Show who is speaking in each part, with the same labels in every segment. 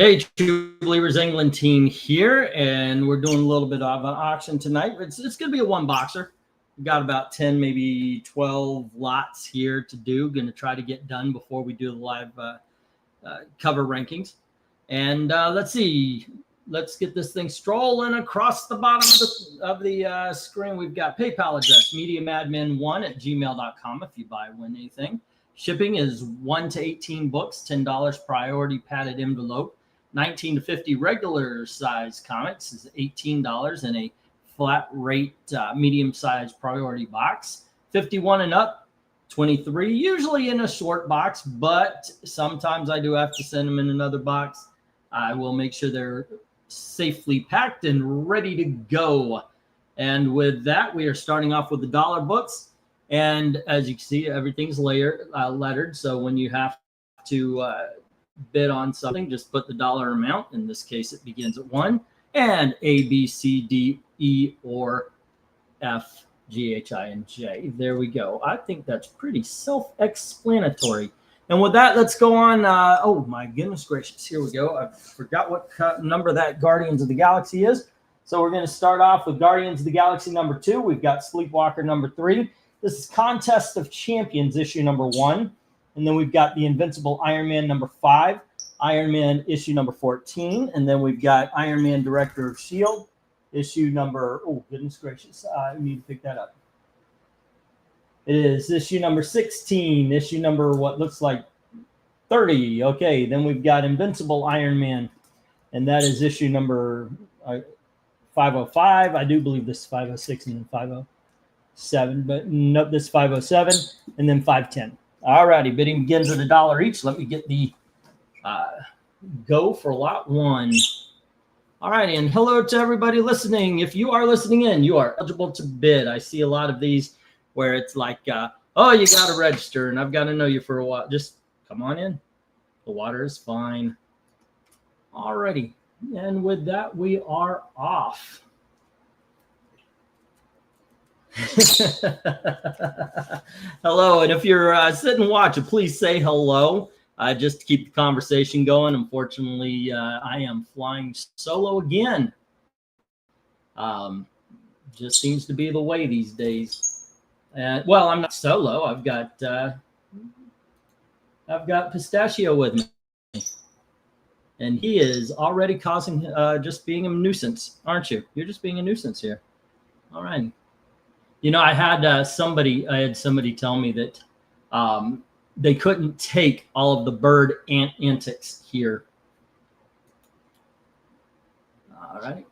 Speaker 1: Hey, True Believers England team here, and we're doing a little bit of an auction tonight. It's going to be a one boxer. We've got about 10, maybe 12 lots here to do. Going to try to get done before we do the live cover rankings. And let's see. Let's get this thing strolling across the bottom of the screen. We've got PayPal address, mediamadmin1@gmail.com if you buy or win anything. Shipping is 1 to 18 books, $10 priority padded envelope. 19 to 50 regular size comics is $18 in a flat rate medium size priority box. 51 and up, 23, usually in a short box, but sometimes I do have to send them in another box. I will make sure they're safely packed and ready to go. And with that, we are starting off with the dollar books. And as you can see, everything's lettered. So when you have to bid on something, just put the dollar amount. In this case, it begins at 1, and A, B, C, D, E, or F, G, H, I, and J. There we go. I think that's pretty self-explanatory. And with that, let's go on. Oh, my goodness gracious. Here we go. I forgot what number that Guardians of the Galaxy is. So we're going to start off with Guardians of the Galaxy number 2. We've got Sleepwalker number 3. This is Contest of Champions issue number 1. And then we've got the Invincible Iron Man number 5, Iron Man issue number 14. And then we've got Iron Man Director of S.H.I.E.L.D. issue number, oh, goodness gracious. I need to pick that up. It is issue number 16, issue number what looks like 30. Okay, then we've got Invincible Iron Man, and that is issue number 505. I do believe this is 506 and then 507, but nope, this is 507 and then 510. All righty, bidding begins at $1 each. Let me get the go for lot 1. All right, and hello to everybody listening. If you are listening in, you are eligible to bid. I see a lot of these where it's like, oh, you got to register, and I've got to know you for a while. Just come on in. The water is fine. All righty, and with that, we are off. Hello, and if you're sitting watching, please say hello. Just to keep the conversation going. Unfortunately, I am flying solo again. Just seems to be the way these days. Well, I'm not solo. I've got Pistachio with me, and he is already causing just being a nuisance, aren't you? You're just being a nuisance here. All right. You know, I had somebody tell me that they couldn't take all of the bird antics here. All right.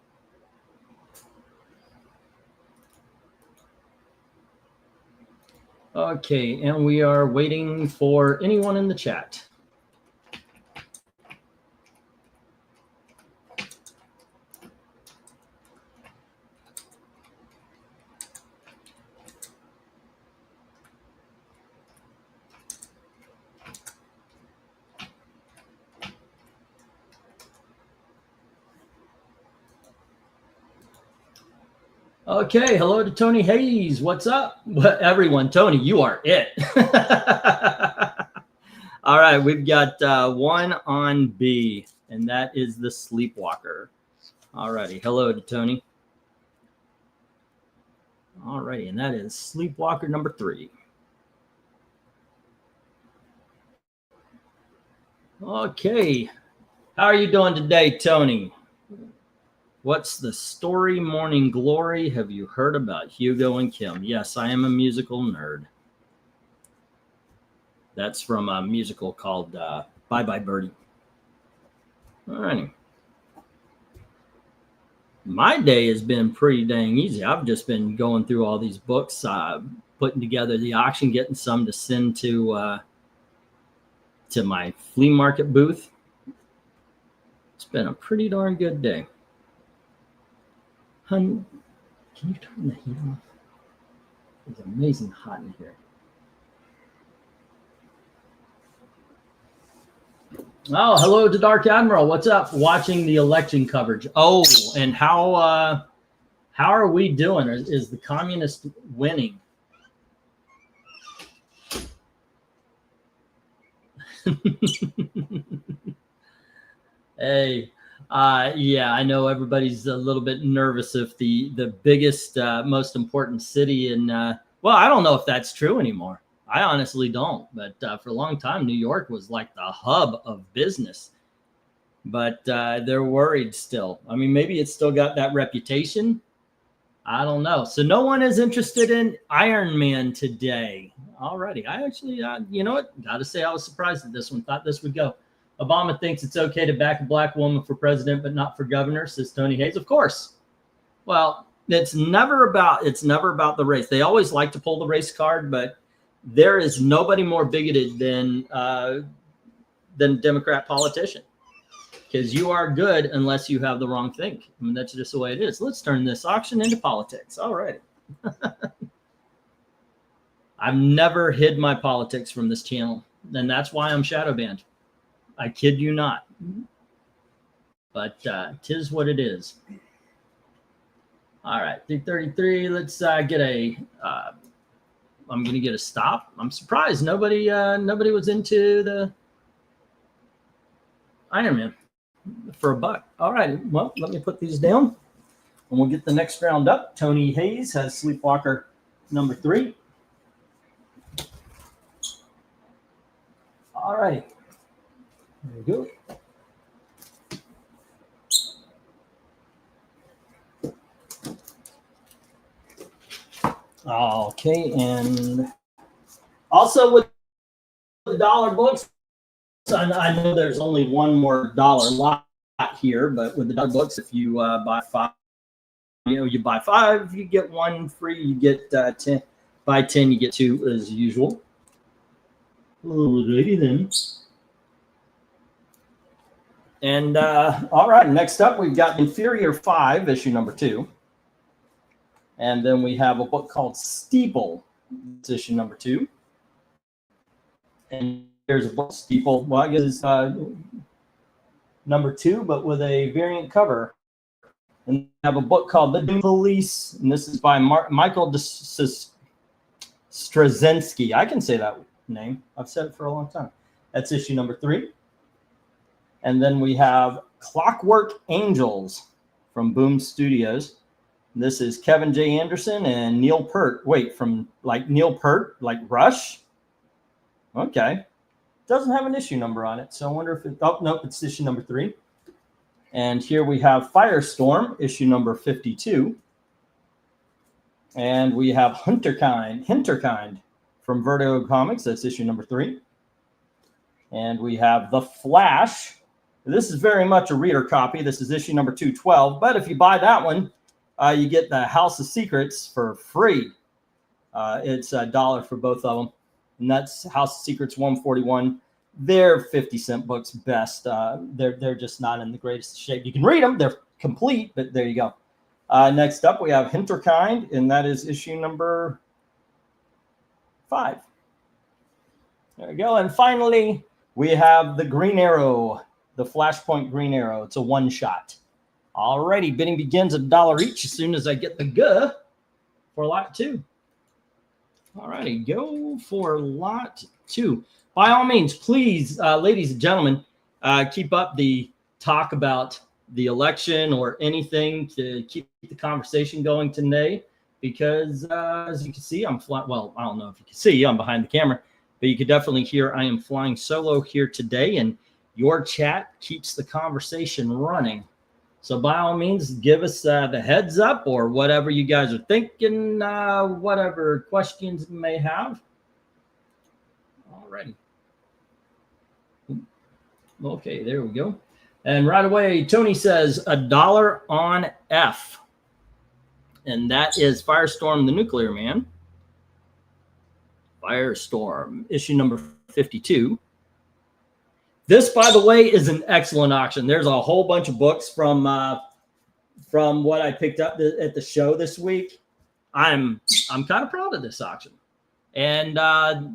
Speaker 1: Okay, and we are waiting for anyone in the chat. Okay, hello to Tony Hayes. What's up? Well, everyone, Tony, you are it. All right, we've got one on B, and that is the Sleepwalker. All righty, hello to Tony. All righty, and that is Sleepwalker number 3. Okay, how are you doing today, Tony? What's the story, Morning Glory? Have you heard about Hugo and Kim? Yes, I am a musical nerd. That's from a musical called Bye Bye Birdie. All righty. My day has been pretty dang easy. I've just been going through all these books, putting together the auction, getting some to send to my flea market booth. It's been a pretty darn good day. Hun, can you turn the heat off? It's amazing hot in here. Oh, hello to Dark Admiral. What's up? Watching the election coverage. Oh, and how are we doing? Is the communist winning? Hey, yeah, I know everybody's a little bit nervous if the biggest, most important city in, well, I don't know if that's true anymore. I honestly don't. But for a long time, New York was like the hub of business. But they're worried still. I mean, maybe it's still got that reputation. I don't know. So no one is interested in Iron Man today. Alrighty. I actually, you know what? Got to say, I was surprised at this one. Thought this would go. Obama thinks it's okay to back a black woman for president, but not for governor, says Tony Hayes. Of course. Well, it's never about the race. They always like to pull the race card, but there is nobody more bigoted than Democrat politician. Because you are good unless you have the wrong thing. I mean, that's just the way it is. Let's turn this auction into politics. All right. I've never hid my politics from this channel, and that's why I'm shadow banned. I kid you not. But tis what it is. All right, 333. Let's get a. I'm gonna get a stop. I'm surprised nobody was into the Iron Man for $1. All right, well, let me put these down and we'll get the next round up. Tony Hayes has Sleepwalker number 3. All right, there we go. Okay, and also with the dollar books, I know there's only one more dollar lot here, but with the dollar books, if you buy 5, you buy 5, you get 1 free. You get 10. Buy 10, you get 2 as usual. Alrighty then. And all right, next up we've got Inferior 5, issue number 2. And then we have a book called Steeple, it's issue number 2. And here's a book, Steeple. Well, I guess it's number 2, but with a variant cover. And we have a book called The Doom Police, and this is by Michael Straczynski. I can say that name. I've said it for a long time. That's issue number 3. And then we have Clockwork Angels from Boom Studios. This is Kevin J. Anderson and Neil Peart. Wait, from like Neil Peart, like Rush? Okay. Doesn't have an issue number on it, so I wonder if it, oh, nope, it's issue number 3. And here we have Firestorm, issue number 52. And we have Hinterkind from Vertigo Comics, that's issue number 3. And we have The Flash. This is very much a reader copy. This is issue number 212, but if you buy that one, you get the House of Secrets for free. It's $1 for both of them. And that's House of Secrets 141. They're 50-cent books best. They're just not in the greatest shape. You can read them. They're complete, but there you go. Next up, we have Hinterkind, and that is issue number 5. There we go. And finally, we have the Green Arrow, the Flashpoint Green Arrow. It's a one-shot. Alrighty, bidding begins at $1 each as soon as I get the G for lot 2. Alrighty, go for lot 2. By all means, please, ladies and gentlemen, keep up the talk about the election or anything to keep the conversation going today, because as you can see, I'm flying. Well, I don't know if you can see, I'm behind the camera, but you can definitely hear I am flying solo here today, and your chat keeps the conversation running. So by all means, give us the heads up or whatever you guys are thinking, whatever questions you may have. Alrighty. Okay, there we go. And right away, Tony says $1 on F. And that is Firestorm, the Nuclear Man. Firestorm, issue number 52. This, by the way, is an excellent auction. There's a whole bunch of books from what I picked up at the show this week. I'm kind of proud of this auction. And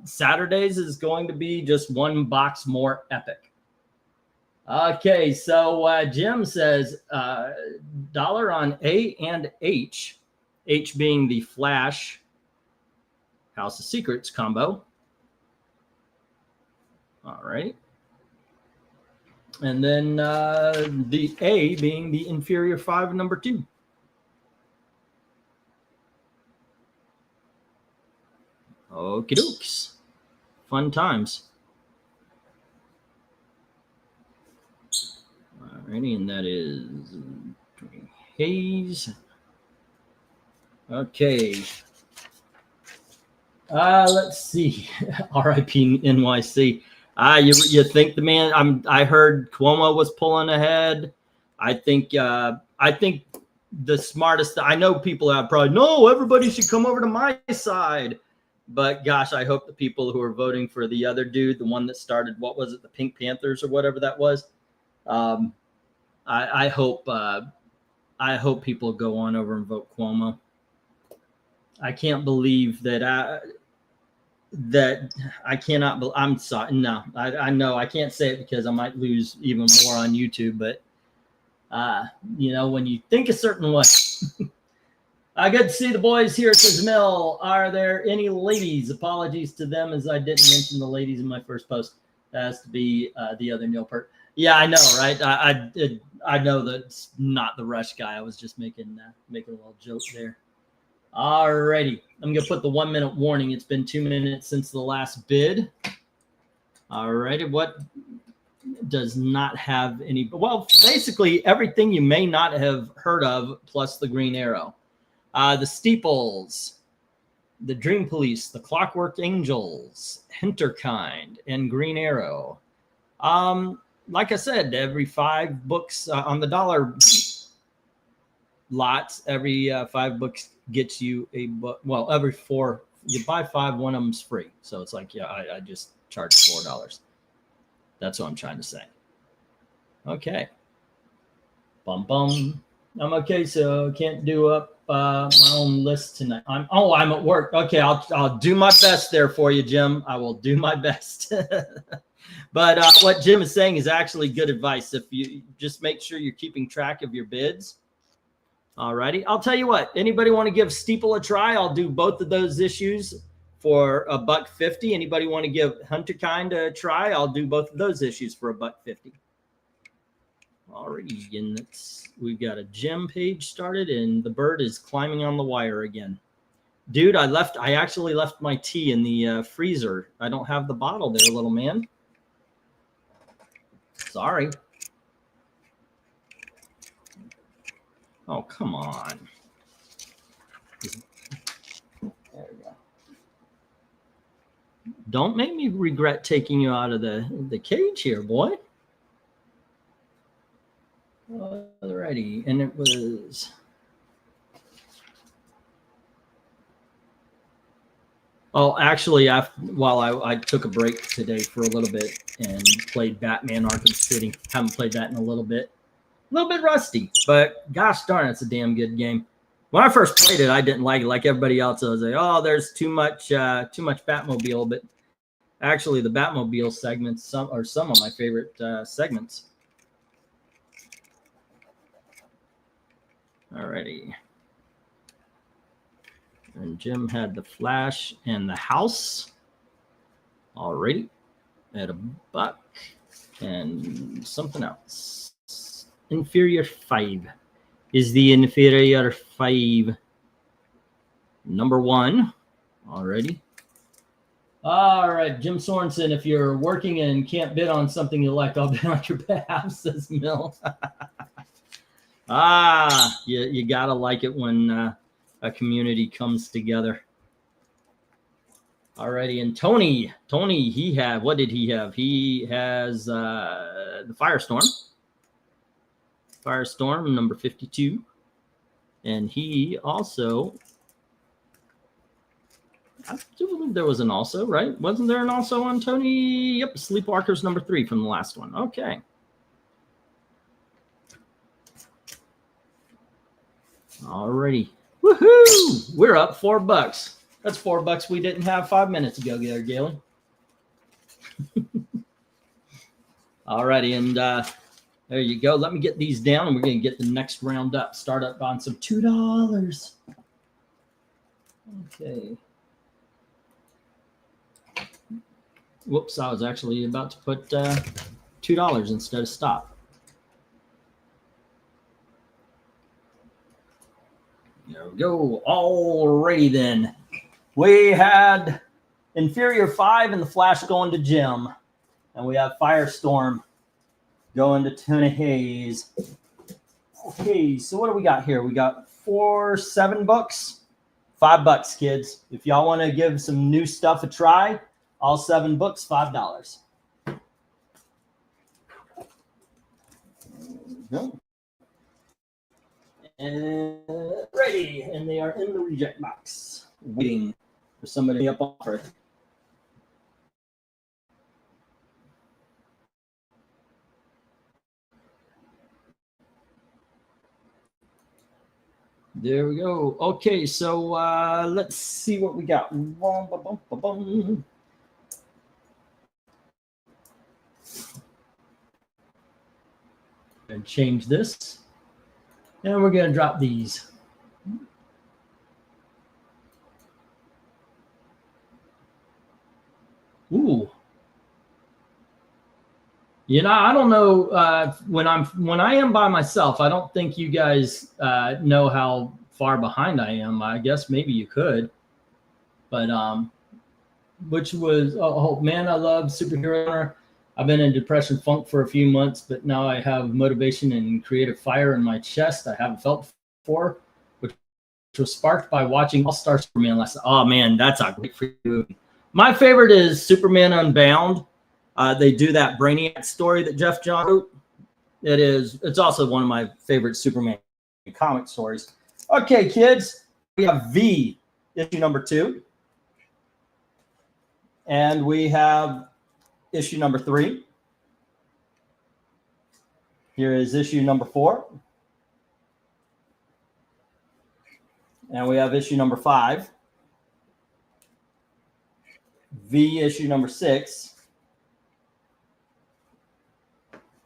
Speaker 1: Saturdays is going to be just one box more epic. Okay, so Jim says $1 on A and H. H being the Flash House of Secrets combo. All right. And then the A being the inferior 5, number 2. Okie dokes. Fun times. Alrighty, and that is Hayes. Okay. Let's see. R.I.P. NYC. You think the man? I heard Cuomo was pulling ahead. I think the smartest. I know people have probably no. Everybody should come over to my side. But gosh, I hope the people who are voting for the other dude, the one that started, what was it, the Pink Panthers or whatever that was. I hope people go on over and vote Cuomo. I can't believe that I cannot. I'm sorry. No, I know I can't say it because I might lose even more on YouTube. But you know, when you think a certain way. Good to see the boys here at the mill. Are there any ladies? Apologies to them as I didn't mention the ladies in my first post. That has to be the other Neil Peart. Yeah, I know, right? I know that's not the Rush guy. I was just making a little joke there. Alrighty, I'm gonna put the 1 minute warning. It's been 2 minutes since the last bid. Alrighty, what does not have any? Well, basically everything you may not have heard of, plus the green arrow. The Steeples, the Dream Police, the Clockwork Angels, Hinterkind, and Green Arrow. Like I said, every 5 books on the dollar lots, every 5 books gets you a book. Well, every 4, you buy 5, one of them's free. So it's like, yeah, I just charge $4. That's what I'm trying to say. Okay. Bum bum. I'm okay, so can't do up my own list tonight. I'm at work. Okay, I'll do my best there for you, Jim. I will do my best. But what Jim is saying is actually good advice. If you just make sure you're keeping track of your bids. Alrighty, I'll tell you what. Anybody want to give Steeple a try? I'll do both of those issues for $1.50. Anybody want to give Hunterkind a try? I'll do both of those issues for $1.50. Alrighty, and we've got a gem page started, and the bird is climbing on the wire again. Dude, I actually left my tea in the freezer. I don't have the bottle there, little man. Sorry. Oh, come on. There we go. Don't make me regret taking you out of the cage here, boy. Alrighty, and it was actually while I took a break today for a little bit and played Batman Arkham City. Haven't played that in a little bit rusty, but gosh darn, it's a damn good game. When I first played it, I didn't like it like everybody else. I was like, oh, there's too much Batmobile, but actually the Batmobile segments some of my favorite segments. Alrighty. And Jim had the Flash and the House. Alrighty. At $1 and something else. Inferior 5 is the inferior 5. Number 1. Alrighty. All right, Jim Sorensen, if you're working and can't bid on something you like, I'll bid on your behalf, says Mill. You gotta like it when a community comes together. Alrighty, and Tony, he had, what did he have? He has the Firestorm number 52, and he also, I do believe there was an also, right? Wasn't there an also on Tony? Yep, Sleepwalkers number 3 from the last one. Okay. Alrighty. Woohoo! We're up $4. That's $4 we didn't have 5 minutes ago there, Gailey. Alrighty, and there you go. Let me get these down, and we're going to get the next round up. Start up on some $2. Okay. Whoops, I was actually about to put $2 instead of stop. There we go. Alrighty then. We had Inferior 5 and the Flash going to Jim. And we have Firestorm going to Tony Hayes. Okay, so what do we got here? We got 7 books. $5, kids. If y'all want to give some new stuff a try, all 7 books, $5. Go. And ready, and they are in the reject box, waiting for somebody up offer. There we go. Okay, so let's see what we got. And change this. And we're going to drop these. Ooh. You know, I don't know when I am by myself, I don't think you guys know how far behind I am. I guess maybe you could. But which was, oh man, I love superhero. I've been in depression funk for a few months, but now I have motivation and creative fire in my chest I haven't felt before, which was sparked by watching All-Star Superman last night. Oh man, that's a great free movie. My favorite is Superman Unbound. They do that Brainiac story that Jeff Johns wrote. It's also one of my favorite Superman comic stories. Okay, kids, we have V, issue number 2. And we have issue number 3. Here is issue number 4. And we have issue number 5. V issue number 6.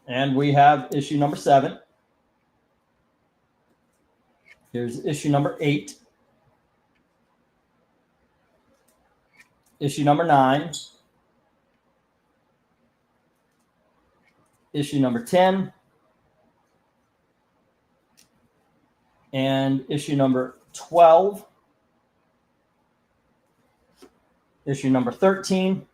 Speaker 1: And we have issue number 7. Here's issue number 8. Issue number 9. Issue number 10. And issue number 12. Issue number 13.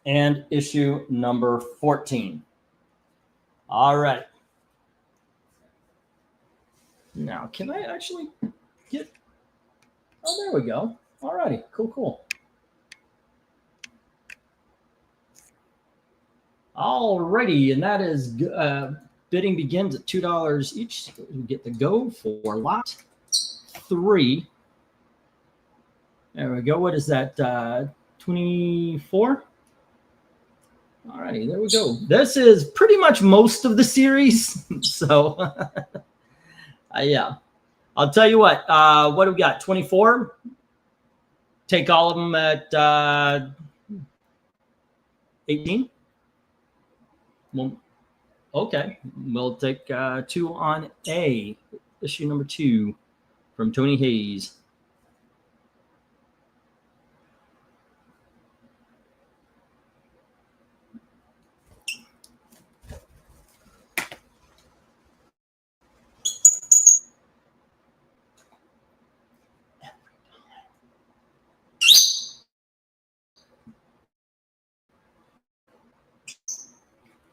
Speaker 1: And issue number 14. All right. Now, can I actually get... Oh, there we go. All righty. Cool, cool. All righty. And that is bidding begins at $2 each. We get the go for lot 3. There we go. What is that? 24? All righty, there we go. This is pretty much most of the series. So, yeah. I'll tell you what do we got? 24? Take all of them at 18? Well, okay. We'll take 2 on A, issue number 2 from Tony Hayes.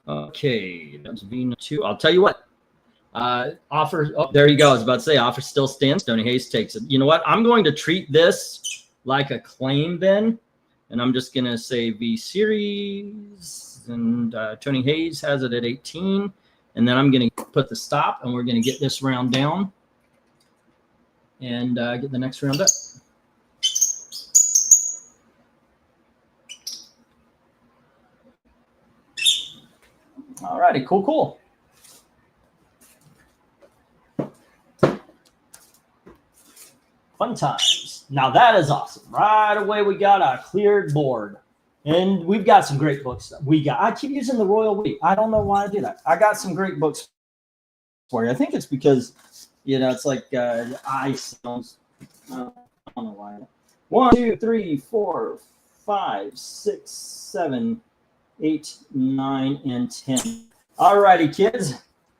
Speaker 1: Okay, that's V2. I'll tell you what. Offer. Oh, there you go. I was about to say offer still stands. Tony Hayes takes it. You know what? I'm going to treat this like a claim then, and I'm just going to say V series, and Tony Hayes has it at 18, and then I'm going to put the stop, and we're going to get this round down, and get the next round up. All righty, cool, cool. Fun times. Now that is awesome. Right away, we got a cleared board. And we've got some great books. I keep using the Royal We. I don't know why I do that. I got some great books for you. I think it's because, you know, it's like I sounds. I don't know why. 1, 2, 3, 4, 5, 6, 7, 8, 9, and 10. All righty, kids.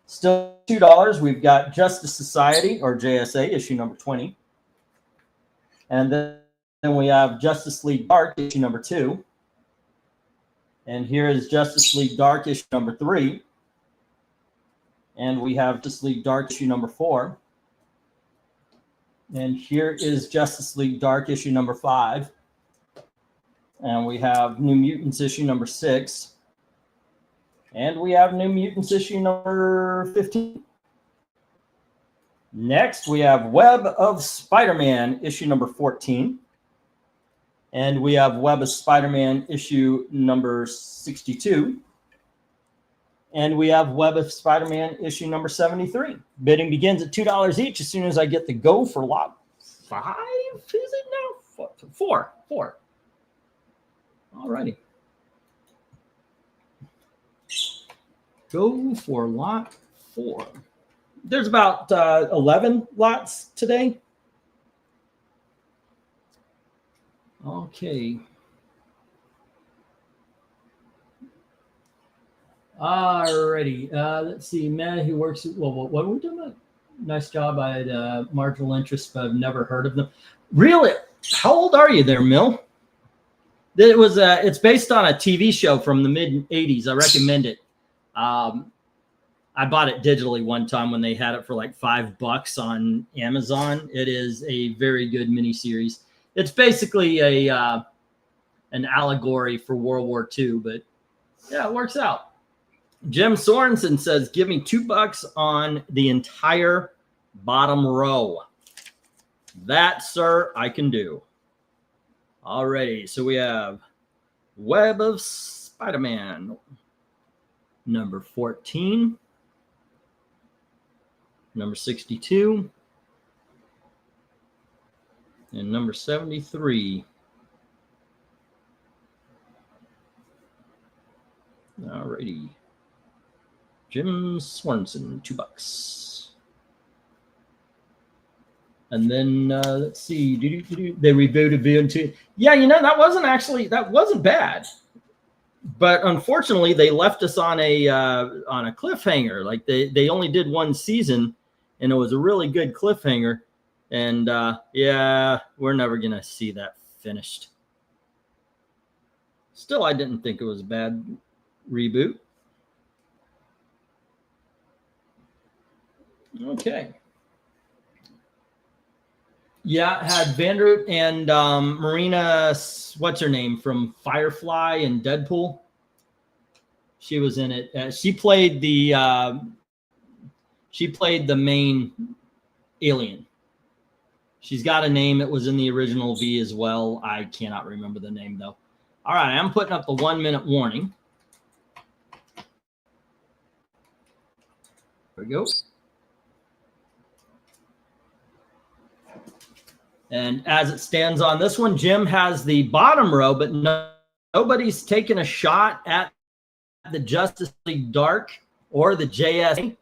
Speaker 1: Still $2. We've got Justice Society, or JSA, issue number 20. And then we have Justice League Dark, issue number 2. And here is Justice League Dark, issue number 3. And we have Justice League Dark, issue number 4. And here is Justice League Dark, issue number 5. And we have New Mutants, issue number 6. And we have New Mutants, issue number 15. Next, we have Web of Spider-Man, issue number 14. And we have Web of Spider-Man, issue number 62. And we have Web of Spider-Man, issue number 73. Bidding begins at $2 each as soon as I get the go for lot 5. Is it now? 4. All righty. Go for lot 4. There's about 11 lots today. Okay. Alrighty. Let's see. Man who works. Well, what are we doing about? Nice job. I had marginal interest, but I've never heard of them. Really? How old are you there, Mill? It was. It's based on a TV show from the mid '80s. I recommend it. I bought it digitally one time when they had it for like $5 on Amazon. It is a very good miniseries. It's basically a an allegory for World War II, but yeah, it works out. Jim Sorensen says, give me $2 on the entire bottom row. That, sir, I can do. Alrighty, so we have Web of Spider-Man, number 14, number 62, and number 73. Alrighty. Jim Swanson, $2. And then let's see. They rebooted VN2. Yeah, you know, that wasn't bad. But unfortunately, they left us on a cliffhanger. Like they only did one season, and it was a really good cliffhanger. And yeah, we're never gonna see that finished. Still, I didn't think it was a bad reboot. Okay. Yeah, it had Vanderhoot and Marina, what's her name, from Firefly and Deadpool. She was in it. She played the main alien. She's got a name. It was in the original V as well. I cannot remember the name though. All right, I'm putting up the 1-minute warning. There we go. And as it stands on this one, Jim has the bottom row, but nobody's taken a shot at the Justice League Dark or the JSA.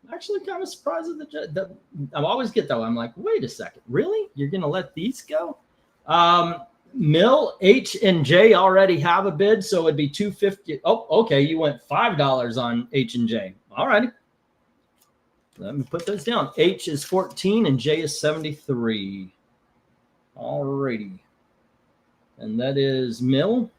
Speaker 1: I'm actually kind of surprised at I always get that one. I'm like, wait a second, really? You're going to let these go? Mill, H, and J already have a bid, so it'd be $250. Oh, okay, you went $5 on H and J. All righty. Let me put those down. H is 14 and J is 73. All righty. And that is Mill.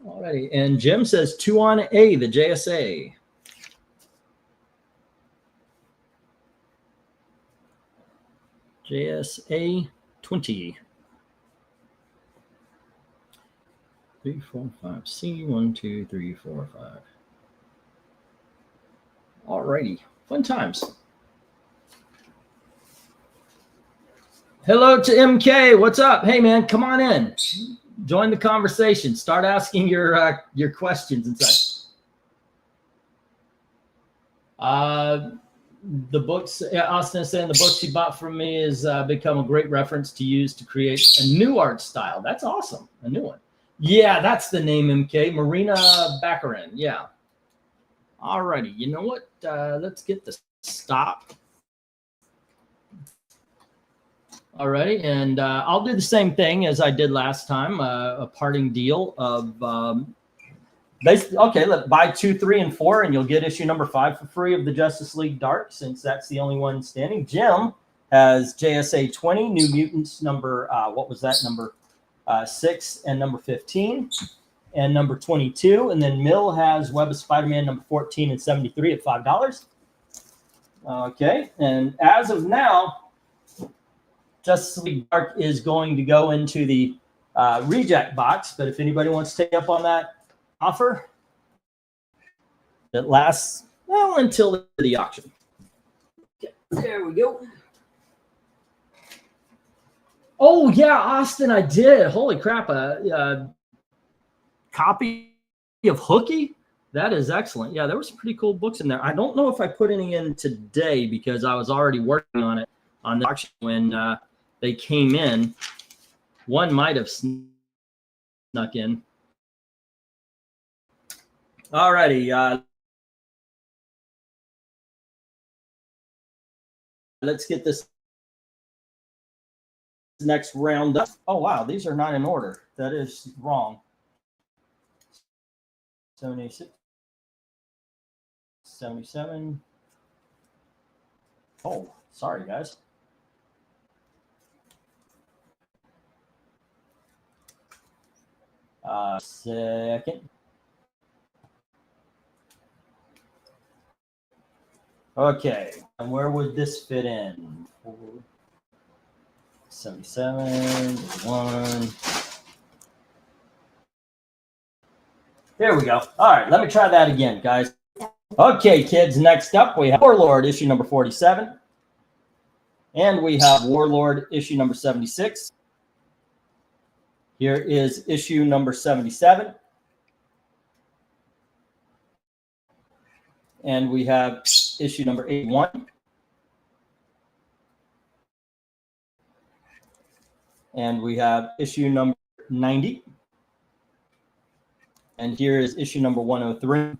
Speaker 1: All righty. And Jim says 2 on A, the JSA. JSA 20. 3, 4, 5. C 1, 2, 3, 4, 5. All righty. Fun times. Hello to MK. What's up? Hey man, come on in. Join the conversation. Start asking your questions and such. The books, Austin is saying the books he bought from me has become a great reference to use to create a new art style. That's awesome. A new one. Yeah, that's the name, MK. Marina Baccarin. Yeah. All righty. You know what? Let's get this stop. Alrighty, and I'll do the same thing as I did last time, a parting deal of okay, let's buy 2, 3, and 4, and you'll get issue number 5 for free of the Justice League Dark, since that's the only one standing. Jim has JSA 20, New Mutants number, what was that, number 6 and number 15, and number 22. And then Mill has Web of Spider-Man number 14 and 73 at $5. Okay, and as of now, Justice League Dark is going to go into the reject box, but if anybody wants to take up on that offer, it lasts, well, until the auction. Okay, there we go. Oh, yeah, Austin, I did. Holy crap, a copy of Hookie? That is excellent. Yeah, there were some pretty cool books in there. I don't know if I put any in today because I was already working on it on the auction when they came in. One might have snuck in. All righty. Let's get this next round up. Oh, wow. These are not in order. That is wrong. 76, 77. Oh, sorry, guys. Second. Okay, and where would this fit in? 77, 1. There we go. All right, let me try that again, guys. Okay, kids, next up we have Warlord issue number 47. And we have Warlord issue number 76. Here is issue number 77. And we have issue number 81. And we have issue number 90. And here is issue number 103.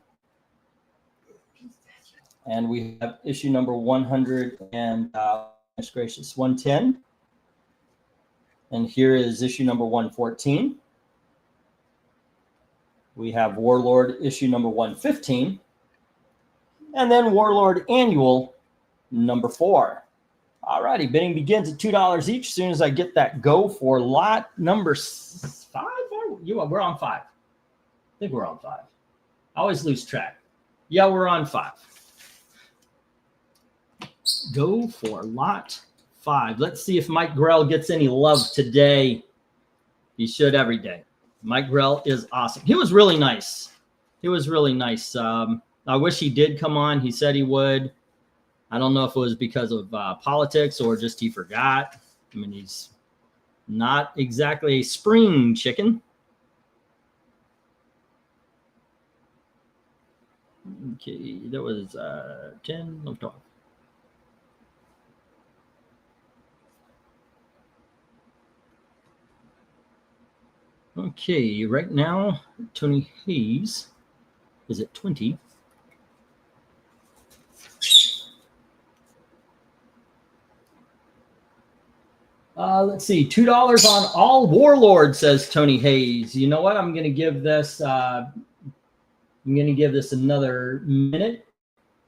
Speaker 1: And we have issue number 100 and, goodness gracious, 110. And here is issue number 114. We have Warlord issue number 115. And then Warlord Annual number 4. All righty, bidding begins at $2 each. As soon as I get that go for lot number 5. We're on 5. I think we're on 5. I always lose track. Yeah, we're on 5. Go for lot 5. Let's see if Mike Grell gets any love today. He should every day. Mike Grell is awesome. He was really nice. He was really nice. I wish he did come on. He said he would. I don't know if it was because of politics or just he forgot. I mean, he's not exactly a spring chicken. Okay, that was 10, no, 12. Okay, right now, Tony Hayes is at 20. Let's see, $2 on all Warlord, says Tony Hayes. You know what? I'm going to give this. I'm going to give this another minute,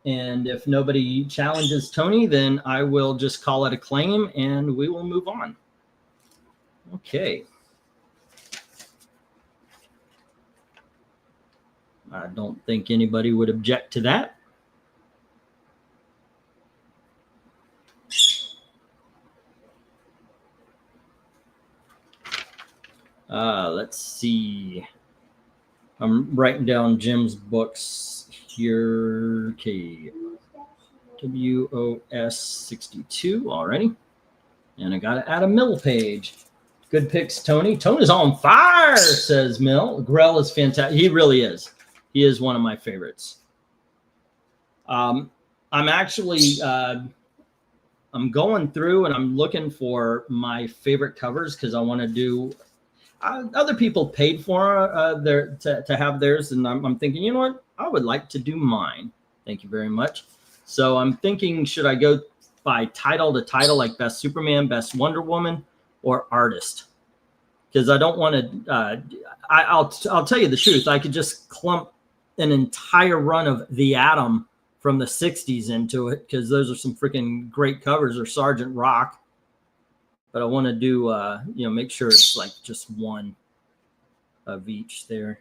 Speaker 1: and if nobody challenges Tony, then I will just call it a claim, and we will move on. Okay. I don't think anybody would object to that. Let's see. I'm writing down Jim's books here. Okay. WOS 62 already. And I got to add a Mill page. Good picks, Tony. Tony's on fire, says Mill. Grell is fantastic. He really is. He is one of my favorites. I'm actually, I'm going through and I'm looking for my favorite covers because I want to do, other people paid for to have theirs. And I'm thinking, you know what? I would like to do mine. Thank you very much. So I'm thinking, should I go by title to title, like best Superman, best Wonder Woman, or artist? Because I don't want to. I'll tell you the truth. I could just clump an entire run of The Atom from the 60s into it, because those are some freaking great covers, or Sergeant Rock. But I want to do, you know, make sure it's like just one of each there.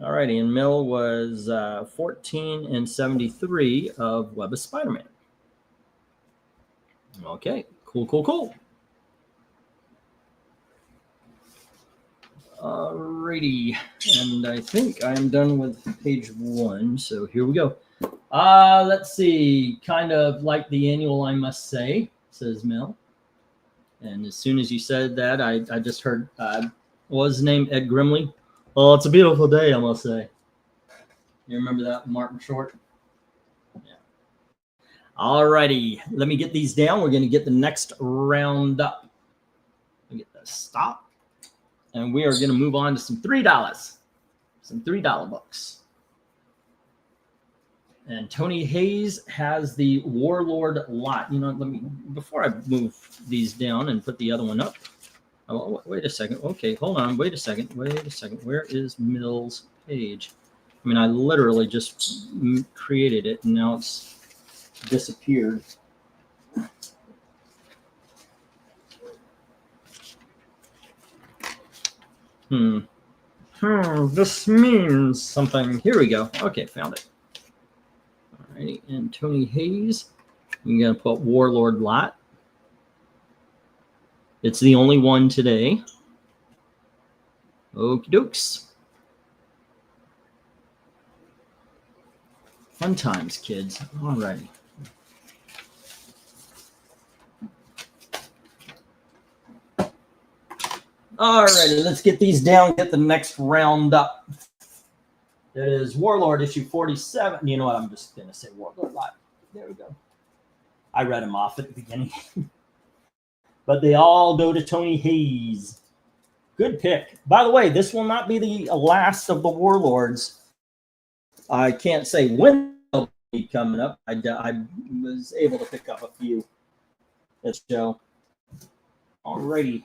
Speaker 1: All righty, and Mill was 14 and 73 of Web of Spider-Man. Okay, cool, cool, cool. Alrighty, and I think I'm done with page 1, so here we go. Let's see, kind of like the annual, I must say, says Mel. And as soon as you said that, I just heard, what was his name, Ed Grimley? Oh, it's a beautiful day, I must say. You remember that, Martin Short? Yeah. Alrighty, let me get these down. We're going to get the next round up. Let me get the stop. And we are going to move on to some $3. Some $3 books. And Tony Hayes has the Warlord lot. You know, let me, before I move these down and put the other one up. Oh, wait a second. Okay, hold on. Wait a second. Wait a second. Where is Mill's page? I mean, I literally just created it, and now it's disappeared. This means something. Here we go. Okay, found it. All right, and Tony Hayes. I'm going to put Warlord lot. It's the only one today. Okie dokes. Fun times, kids. All righty. All righty, let's get these down, get the next round up. That is Warlord issue 47. You know what? I'm just going to say Warlord lot. There we go. I read them off at the beginning. But they all go to Tony Hayes. Good pick. By the way, this will not be the last of the Warlords. I can't say when they'll be coming up. I was able to pick up a few. Let's go. Alrighty.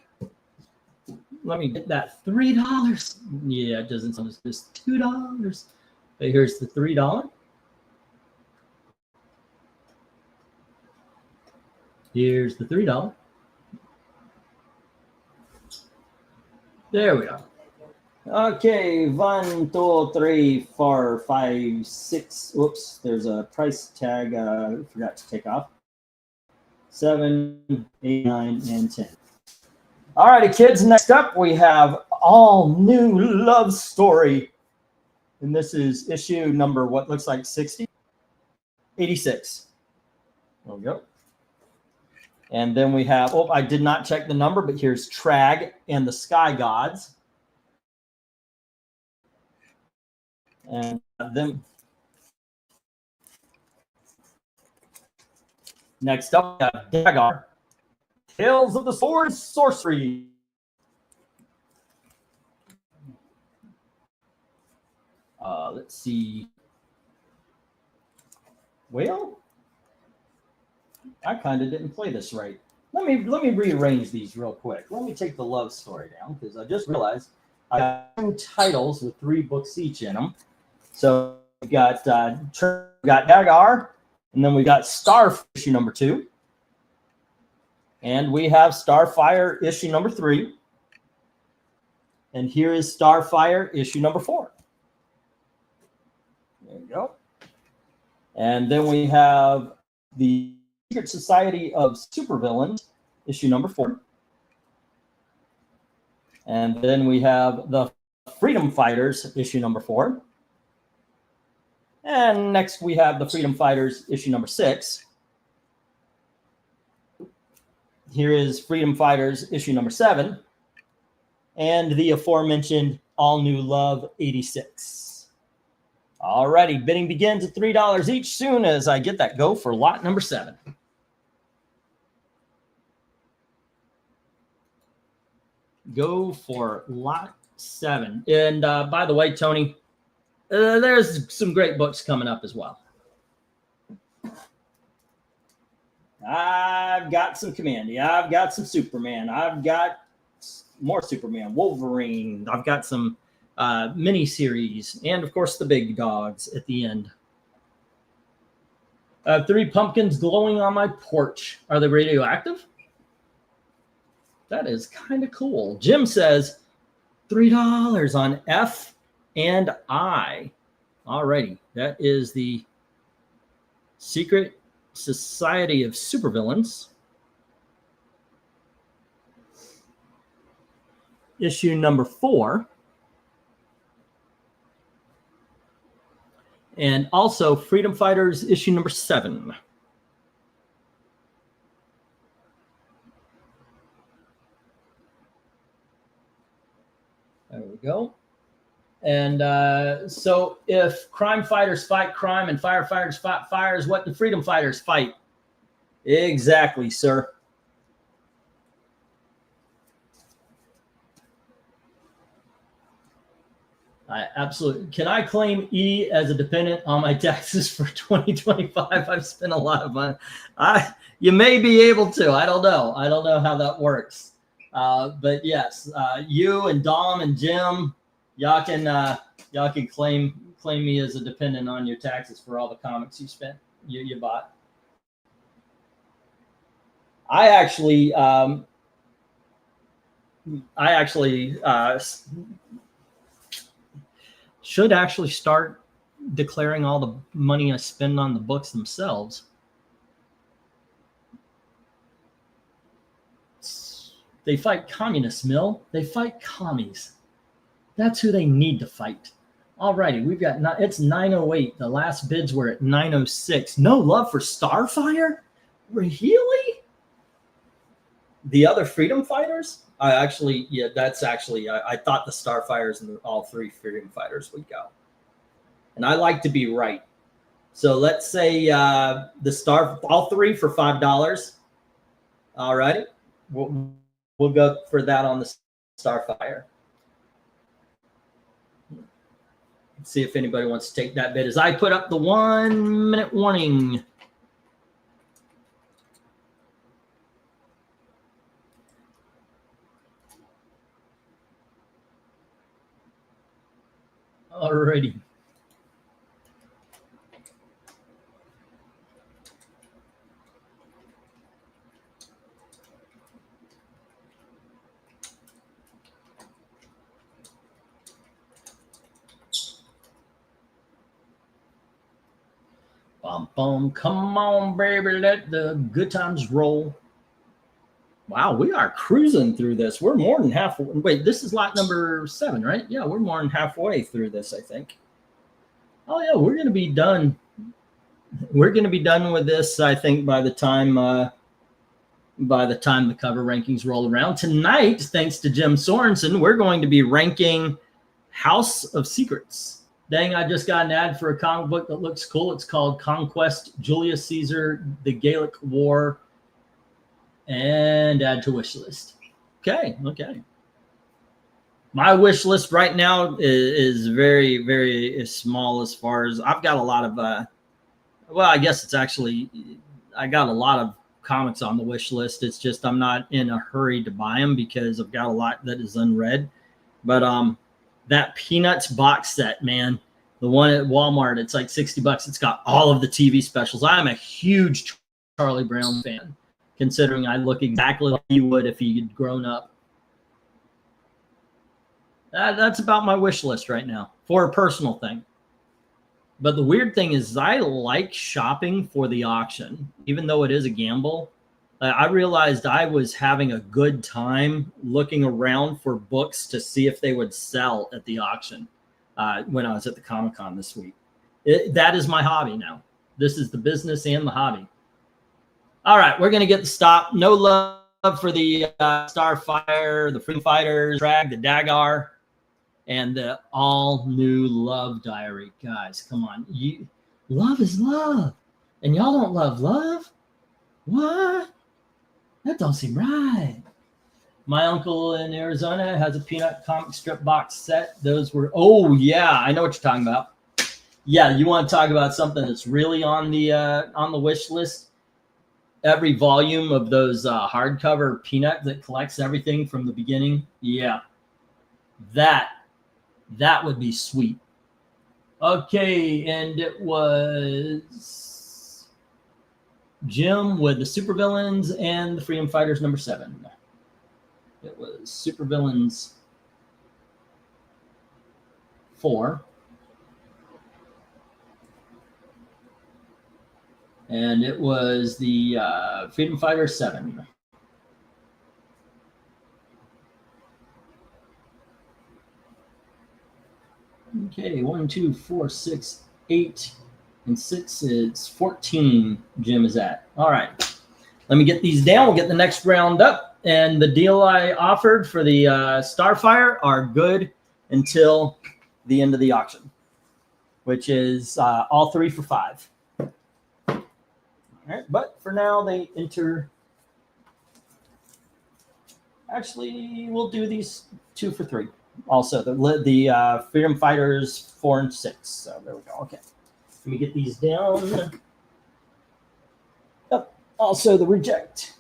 Speaker 1: Let me get that $3. Yeah, it doesn't sound as good as $2. But here's the $3. Here's the $3. There we go. Okay, 1, 2, 3, 4, 5, 6. Oops, there's a price tag I forgot to take off. 7, 8, 9, and 10. All righty, kids. Next up, we have All New Love Story, and this is issue number what looks like 60, 86. There we go. And then we have, oh, I did not check the number, but here's Trag and the Sky Gods. And then next up, we have Dagar, Tales of the Sword Sorcery. Let's see. Well, I kind of didn't play this right. Let me rearrange these real quick. Let me take the love story down, because I just realized I got 2 titles with 3 books each in them. So we got Dagar, and then we got Starfire issue number 2, and we have Starfire issue number 3, and here is Starfire issue number 4. There you go. And then we have the Secret Society of Supervillains, issue number 4. And then we have the Freedom Fighters, issue number 4. And next we have the Freedom Fighters, issue number 6. Here is Freedom Fighters, issue number 7. And the aforementioned All New Love 86. Alrighty, bidding begins at $3 each soon as I get that go for lot number 7. Go for lot 7. And by the way, Tony, there's some great books coming up as well. I've got some Commandy. I've got some Superman. I've got more Superman, Wolverine. I've got some mini series, and of course the big dogs at the end. 3 pumpkins glowing on my porch. Are they radioactive? That is kind of cool. Jim says $3 on F and I. Alrighty, that is the Secret Society of Supervillains. Issue number 4. And also Freedom Fighters issue number 7. There we go. And so if crime fighters fight crime and firefighters fight fires, what do freedom fighters fight? Exactly, sir. I absolutely. Can I claim E as a dependent on my taxes for 2025? I've spent a lot of money. You may be able to. I don't know. I don't know how that works. But yes, you and Dom and Jim, y'all can claim me as a dependent on your taxes for all the comics you spent, you bought. I actually should actually start declaring all the money I spend on the books themselves. They fight communists, Mill. They fight commies. That's who they need to fight. Alrighty, we've got it's 908. The last bids were at 906. No love for Starfire? Really? The other freedom fighters? I thought the Starfires and all 3 freedom fighters would go. And I like to be right. So let's say all 3 for $5. All right. We'll go for that on the Starfire. Let's see if anybody wants to take that bid as I put up the 1-minute warning. Alrighty. Bum, bum, come on, baby, let the good times roll. Wow, we are cruising through this. We're more than halfway. Wait, this is lot number 7, right? Yeah, we're more than halfway through this, I think. Oh yeah, we're going to be done. We're going to be done with this, I think, by the time the cover rankings roll around. Tonight, thanks to Jim Sorensen, we're going to be ranking House of Secrets. Dang, I just got an ad for a comic book that looks cool. It's called Conquest, Julius Caesar, the Gallic War, and add to wish list. Okay. My wish list right now is very, very small as far as I've got a lot of, well, I guess it's actually, I got a lot of comics on the wish list. It's just I'm not in a hurry to buy them because I've got a lot that is unread. But that Peanuts box set, man, the one at Walmart, it's like $60. It's got all of the TV specials. I'm a huge Charlie Brown fan, considering I look exactly like he would if he had grown up. That's about my wish list right now for a personal thing. But the weird thing is I like shopping for the auction, even though it is a gamble. I realized I was having a good time looking around for books to see if they would sell at the auction when I was at the Comic-Con this week. That is my hobby now. This is the business and the hobby. All right, we're going to get the stop. No love for the Starfire, the Freedom Fighters, Drag, the Dagar, and the all-new Love Diary. Guys, come on. Love is love. And y'all don't love love? What? That don't seem right. My uncle in Arizona has a Peanut comic strip box set. Those were, oh, yeah, I know what you're talking about. Yeah, you want to talk about something that's really on the wish list? Every volume of those hardcover Peanut that collects everything from the beginning. Yeah, that would be sweet. Okay, and it was Jim with the Supervillains and the Freedom Fighters #7. It was Supervillains 4. And it was the Freedom Fighter 7. Okay, 1, 2, 4, 6, 8, and 6 is 14. Jim is at. All right. Let me get these down. We'll get the next round up. And the deal I offered for the Starfire are good until the end of the auction, which is all 3 for $5. All right, but for now they enter. Actually, we'll do these 2 for $3. Also, the Freedom Fighters 4 and 6. So there we go. Okay, let me get these down. Oh, also the reject.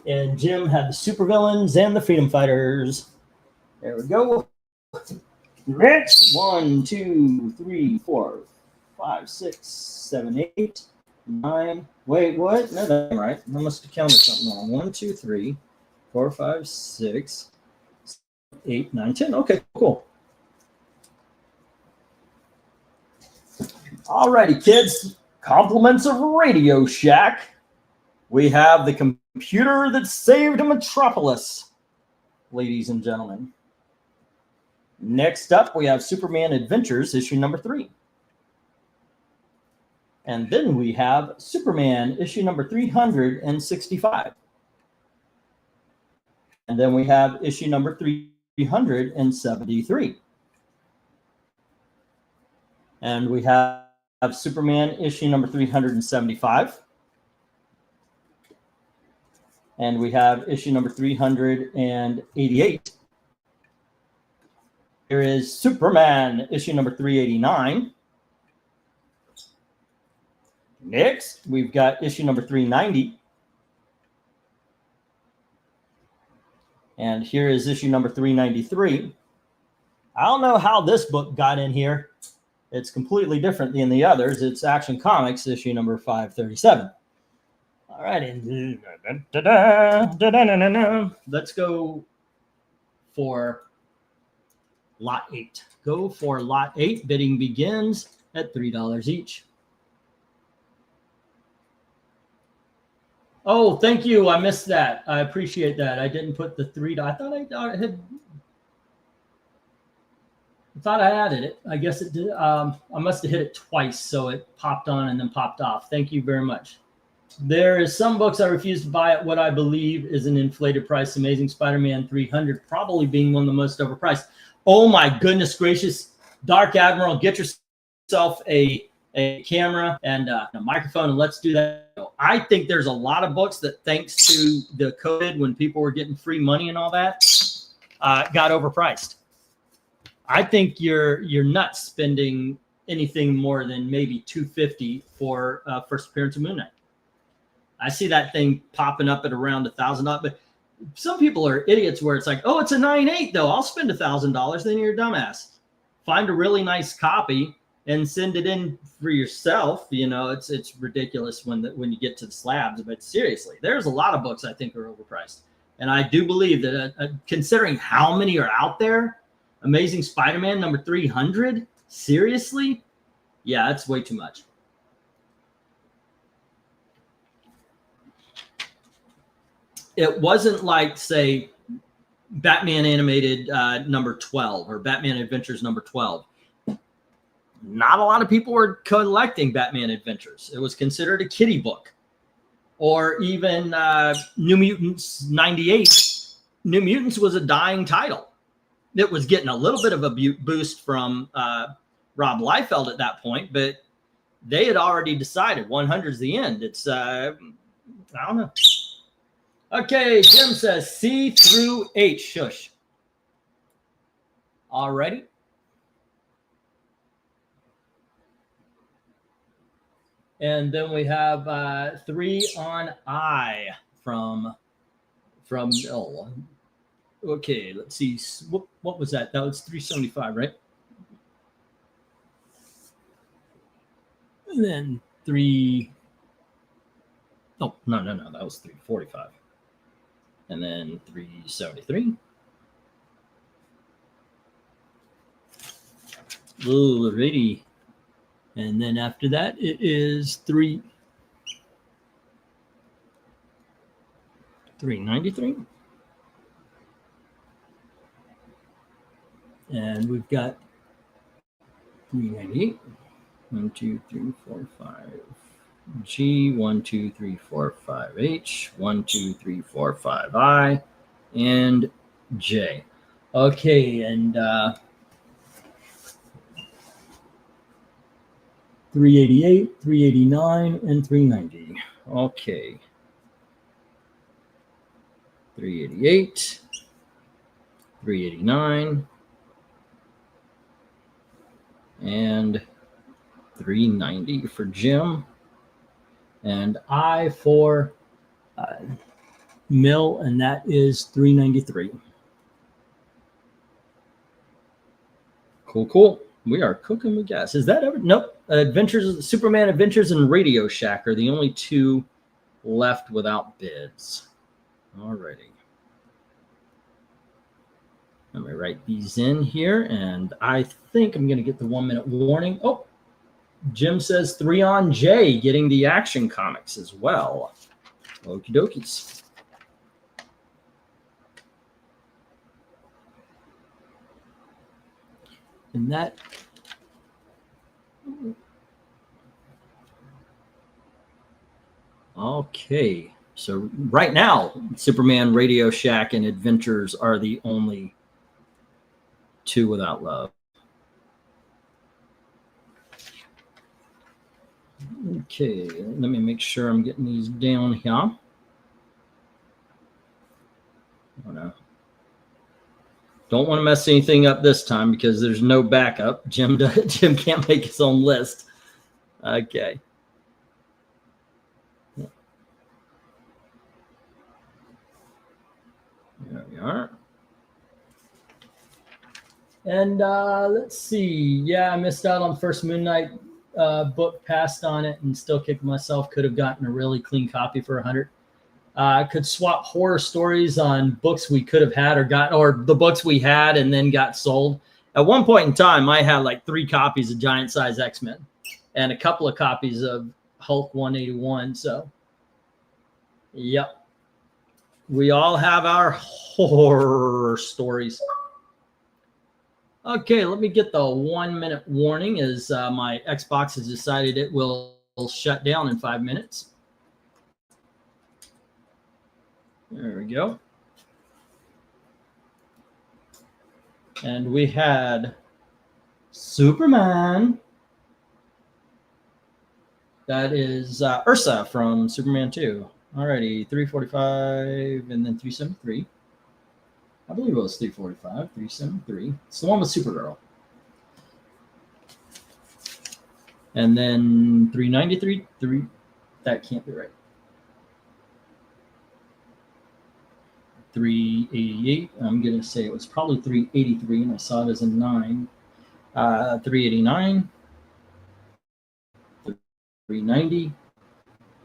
Speaker 1: And Jim had the Supervillains and the Freedom Fighters. There we go. Next, 1, 2, 3, 4, 5, 6, 7, 8, 9. Wait, what? No, that's right. I must have counted something wrong. 1, 2, 3, 4, 5, 6, 8, 9, 10. Okay, cool. All righty, kids. Compliments of Radio Shack. We have the computer that saved Metropolis, ladies and gentlemen. Next up, we have Superman Adventures, issue #3. And then we have Superman, issue #365. And then we have issue #373. And we have Superman, issue #375. And we have issue #388. Here is Superman, issue #389. Next, we've got issue #390. And here is issue #393. I don't know how this book got in here. It's completely different than the others. It's Action Comics, issue #537. All right, and let's go for lot 8. Go for lot 8. Bidding begins at $3 each. Oh, thank you. I missed that. I appreciate that. I didn't put the $3. I thought I added it. I guess it did. I must have hit it twice, so it popped on and then popped off. Thank you very much. There is some books I refuse to buy at what I believe is an inflated price. Amazing Spider-Man 300 probably being one of the most overpriced. Oh my goodness gracious. Dark Admiral, get yourself a camera and a microphone and let's do that. I think there's a lot of books that, thanks to the COVID, when people were getting free money and all that, got overpriced. I think you're nuts spending anything more than maybe $250 for first appearance of Moon Knight. I see that thing popping up at around $1,000, but some people are idiots where it's like, oh, it's a 9.8 though. I'll spend $1,000. Then you're a dumbass. Find a really nice copy and send it in for yourself. You know, it's ridiculous when you get to the slabs. But seriously, there's a lot of books I think are overpriced, and I do believe that considering how many are out there, Amazing Spider-Man #300, seriously, yeah, that's way too much. It wasn't like, say, Batman Animated #12 or Batman Adventures #12. Not a lot of people were collecting Batman Adventures. It was considered a kiddie book. Or even New Mutants '98. New Mutants was a dying title. It was getting a little bit of a boost from Rob Liefeld at that point, but they had already decided 100 is the end. It's, I don't know. Okay, Jim says C through H. Shush. All righty. And then we have 3 on I from Mill. Okay, let's see. What was that? That was 375, right? And then 3. Oh, no. That was 345. And then 373. Alrighty. And then after that, it is 393. And we've got 398. 1, 2, 3, 4, 5. G, 1, 2, 3, 4, 5. H, 1, 2, 3, 4, 5. I, and J. Okay, and 388, 389, and 390. Okay. 388, 389, and 390 for Jim, and I for Mill, and that is 393. Cool. We are cooking with gas. Is that ever? Nope. Superman Adventures and Radio Shack are the only 2 left without bids. Alrighty. Let me write these in here, and I think I'm going to get the 1-minute warning. Oh, Jim says 3 on J, getting the Action Comics as well. Okie dokies. And that. Okay. So right now, Superman, Radio Shack, and Adventures are the only 2 without love. Okay, let me make sure I'm getting these down here. Oh, no. Don't want to mess anything up this time because there's no backup. Jim can't make his own list. Okay. There we are. And let's see. Yeah, I missed out on First Moon Knight book, passed on it, and still kicked myself. Could have gotten a really clean copy for $100. Could swap horror stories on books we could have had or the books we had and then got sold. At one point in time, I had like 3 copies of Giant Size X-Men and a couple of copies of Hulk 181. So, yep. We all have our horror stories. Okay, let me get the 1-minute warning as my Xbox has decided it will shut down in 5 minutes. There we go. And we had Superman. That is Ursa from Superman 2. Alrighty, 345 and then 373. I believe it was 345, 373. It's the one with Supergirl. And then 393, that can't be right. 388, I'm going to say it was probably 383, and I saw it as a 9. 389, 390,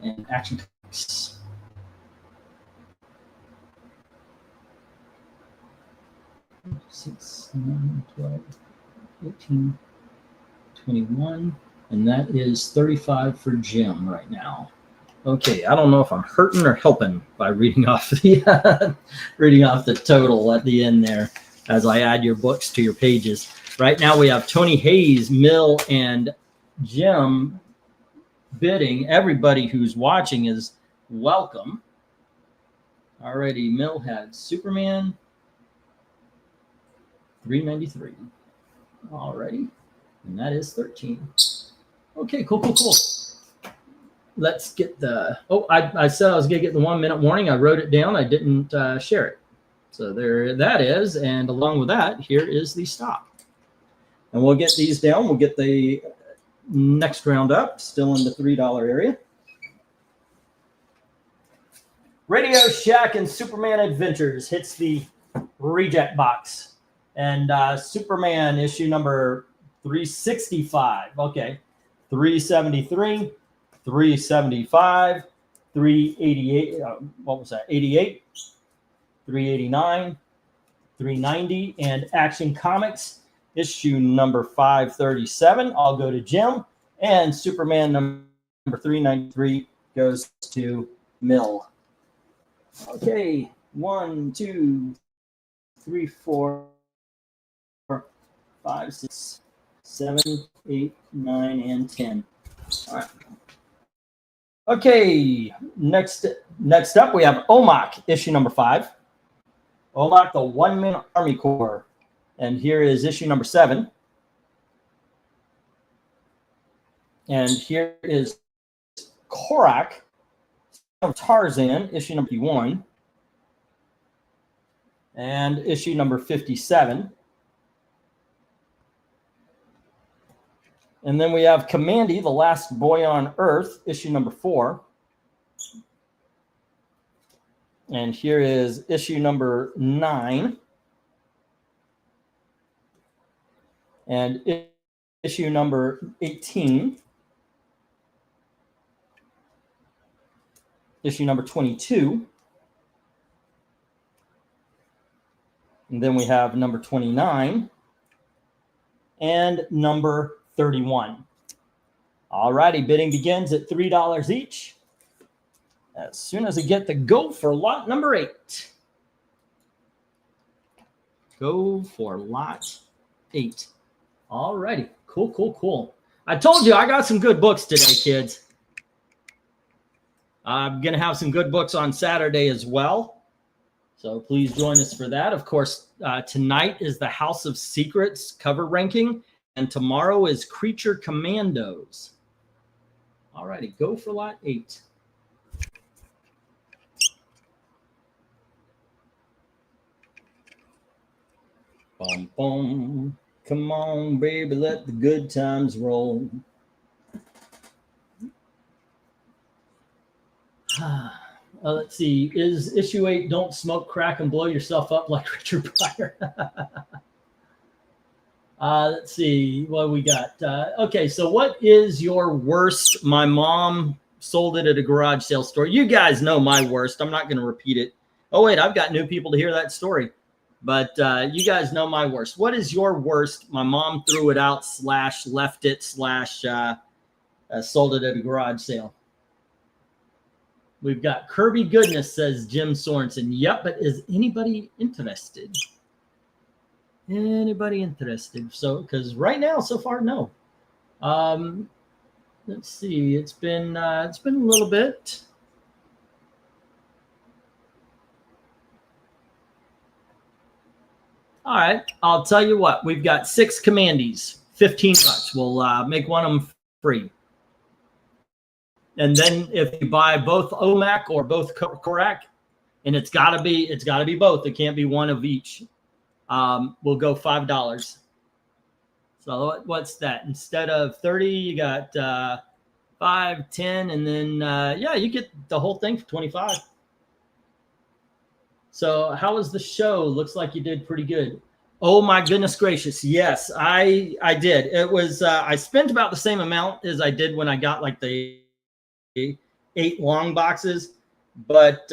Speaker 1: and Action Comics. Six, 9, 12, 18, 21, and that is 35 for Jim right now. Okay, I don't know if I'm hurting or helping by reading off the total at the end there as I add your books to your pages. Right now we have Tony Hayes, Mill, and Jim bidding. Everybody who's watching is welcome. Alrighty, Mill had Superman 393. Alrighty, and that is 13. Okay, cool. Let's get the, I said I was going to get the 1-minute warning. I wrote it down. I didn't share it. So there that is. And along with that, here is the stop. And we'll get these down. We'll get the Next round up, still in the $3 area. Radio Shack and Superman Adventures hits the reject box. And Superman issue number 365. Okay. 373, 375, 388. What was that? 88, 389, 390, and Action Comics issue number 537. I'll go to Jim, and Superman number 393 goes to Mill. Okay, 1, 2, 3, 4, 5, 6, 7, 8, 9, and 10. All right. Okay, next up we have OMAC issue number 5. OMAC, the One-Man Army Corps. And here is issue number 7. And here is Korak of Tarzan, issue number 1. And issue number 57. And then we have Commandy, the Last Boy on Earth, issue number 4. And here is issue number 9. And issue number 18. Issue number 22. And then we have number 29 and number 31. All righty, bidding begins at $3 each. As soon as I get the go for lot number 8. Go for lot 8. All righty, cool, cool, cool. I told you I got some good books today, kids. I'm going to have some good books on Saturday as well. So please join us for that. Of course, tonight is the House of Secrets cover ranking, and tomorrow is Creature Commandos. All righty, go for lot 8. Boom, boom. Come on, baby, let the good times roll. Let's see. Is issue 8 Don't Smoke Crack and Blow Yourself Up like Richard Pryor? Let's see what we got. Okay, so what is your worst? My mom sold it at a garage sale store. You guys know my worst. I'm not going to repeat it. Oh, wait, I've got new people to hear that story. But you guys know my worst. What is your worst? My mom threw it out / left it / sold it at a garage sale. We've got Kirby Goodness, says Jim Sorensen. Yep, but is anybody interested? Anybody interested? So, because right now, so far, no. Let's see. It's been a little bit. All right, I'll tell you what. We've got 6 Commandees, $15. We'll make one of them free. And then if you buy both OMAC or both Korak, and it's got to be both. It can't be one of each. We'll go $5. So what's that? Instead of 30, you got 5, 10, and then yeah, you get the whole thing for 25. So how was the show? Looks like you did pretty good. Oh my goodness gracious. Yes, I did. It was I spent about the same amount as I did when I got like the 8 long boxes, but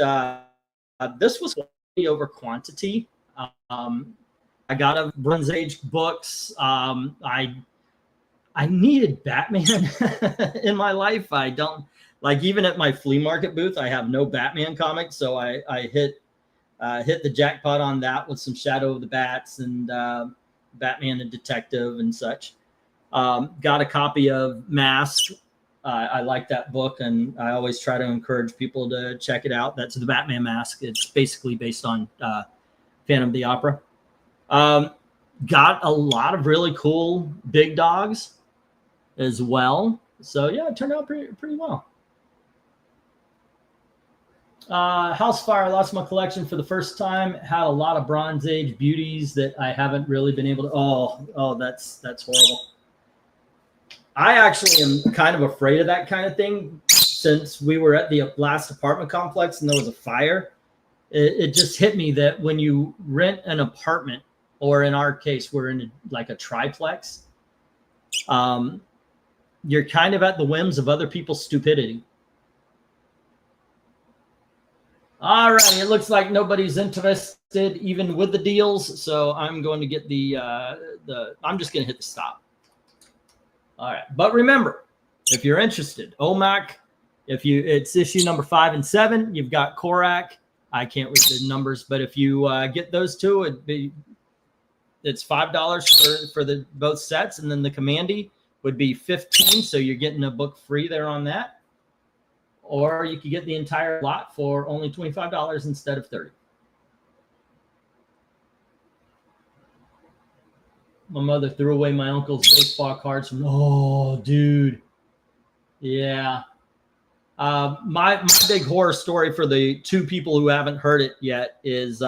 Speaker 1: this was quality over quantity. I got a Bronze Age books. I needed Batman in my life. I don't like, even at my flea market booth, I have no Batman comics, so I hit the jackpot on that with some Shadow of the Bats and Batman the Detective and such. Got a copy of Mask. I like that book, and I always try to encourage people to check it out. That's the Batman Mask. It's basically based on Phantom of the Opera. Got a lot of really cool big dogs as well. So yeah, it turned out pretty well. Housefire, lost my collection for the first time. Had a lot of Bronze Age beauties that I haven't really been able to. Oh, that's horrible. I actually am kind of afraid of that kind of thing since we were at the last apartment complex and there was a fire. It just hit me that when you rent an apartment, or in our case, we're in like a triplex, you're kind of at the whims of other people's stupidity. All right, it looks like nobody's interested even with the deals, so I'm going to get I'm just going to hit the stop. All right, but remember, if you're interested, OMAC, it's issue number 5 and 7. You've got Korak. I can't read the numbers, but if you get those two, it's $5 for the both sets, and then the Commandy would be $15, so you're getting a book free there on that. Or you could get the entire lot for only $25 instead of $30. My mother threw away my uncle's baseball cards. Oh, dude. Yeah. My big horror story for the 2 people who haven't heard it yet is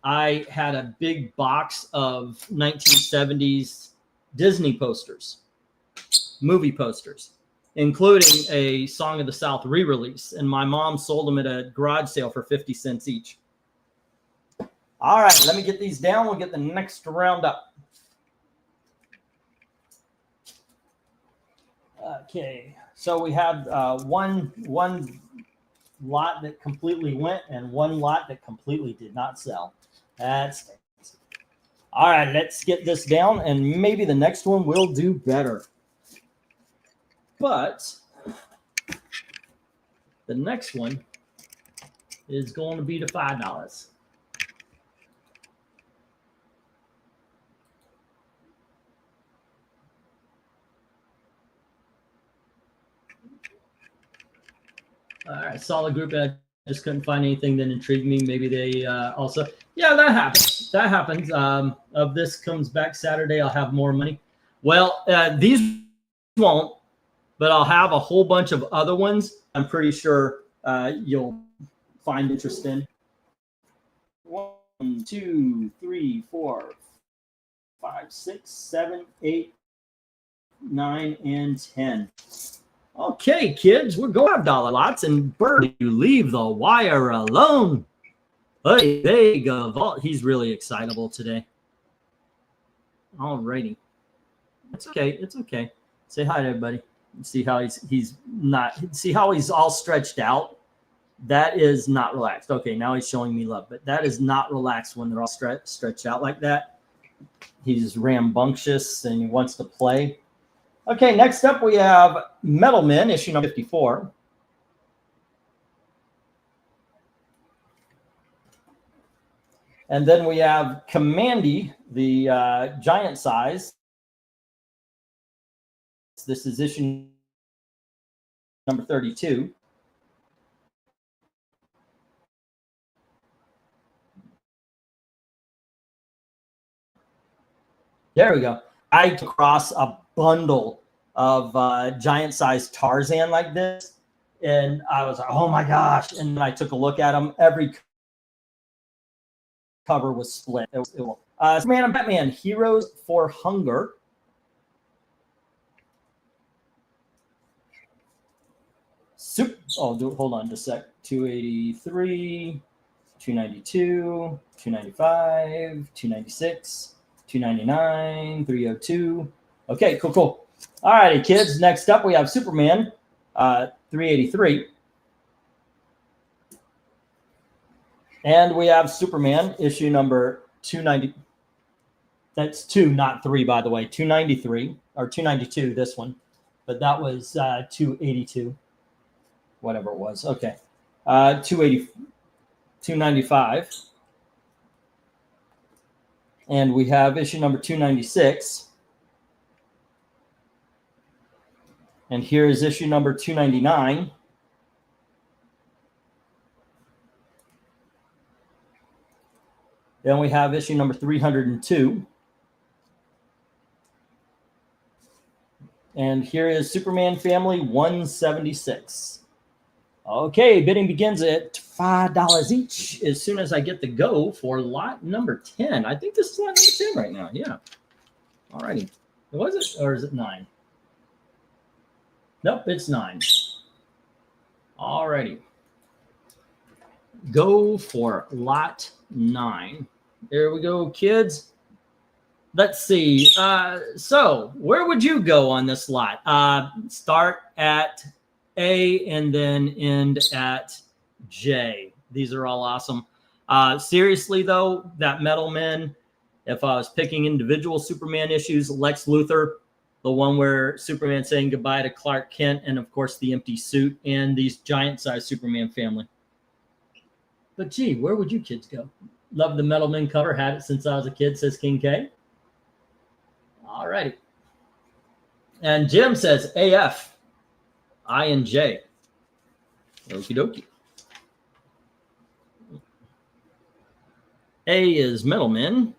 Speaker 1: I had a big box of 1970s Disney posters, movie posters, including a Song of the South re-release. And my mom sold them at a garage sale for 50 cents each. All right, let me get these down. We'll get the next round up. Okay, so we have one lot that completely went and one lot that completely did not sell. That's all right. Let's get this down, and maybe the next one will do better. But the next one is going to be the $5. All right, solid group. I just couldn't find anything that intrigued me. Maybe they also, yeah, that happens. That happens. Of this comes back Saturday, I'll have more money. Well, these won't, but I'll have a whole bunch of other ones. I'm pretty sure you'll find interest in. 1, 2, 3, 4, 5, 6, 7, 8, 9, and 10. Okay, kids, we're going $5 lots, and Birdie, you leave the wire alone. Hey, there you go. Vault. He's really excitable today. All righty. It's okay. It's okay. Say hi to everybody. See how he's not. See how he's all stretched out. That is not relaxed. Okay, now he's showing me love, but that is not relaxed when they're all stretched out like that. He's rambunctious and he wants to play. Okay, next up we have Metal Men, issue number 54. And then we have Commandy, the giant size. This is issue number 32. There we go. I came across a bundle of giant size Tarzan like this, and I was like, oh my gosh. And then I took a look at them. Every cover was split. It was Man and Batman, Heroes for Hunger. Hold on just a sec. 283, 292, 295, 296, 299, 302. Okay, cool. All righty, kids. Next up, we have Superman, 383. And we have Superman, issue number 290. That's 2, not 3, by the way. 293, or 292, this one. But that was 282. Whatever it was. Okay. 295. And we have issue number 296. And here is issue number 299. Then we have issue number 302. And here is Superman Family 176. Okay, bidding begins at $5 each as soon as I get the go for lot number 10. I think this is lot number 10 right now. Yeah. All righty. Was it, or is it 9? Nope, it's 9. Alrighty. Go for lot 9. There we go, kids. Let's see. So where would you go on this lot? Start at A and then end at J. These are all awesome. Seriously, though, that Metal Men, if I was picking individual Superman issues, Lex Luthor, the one where Superman saying goodbye to Clark Kent, and, of course, the empty suit, and these giant-sized Superman family. But, gee, where would you kids go? Love the Metal Men cover. Had it since I was a kid, says King K. All righty. And Jim says AF, I and J. Okie dokie. A is Metal Men.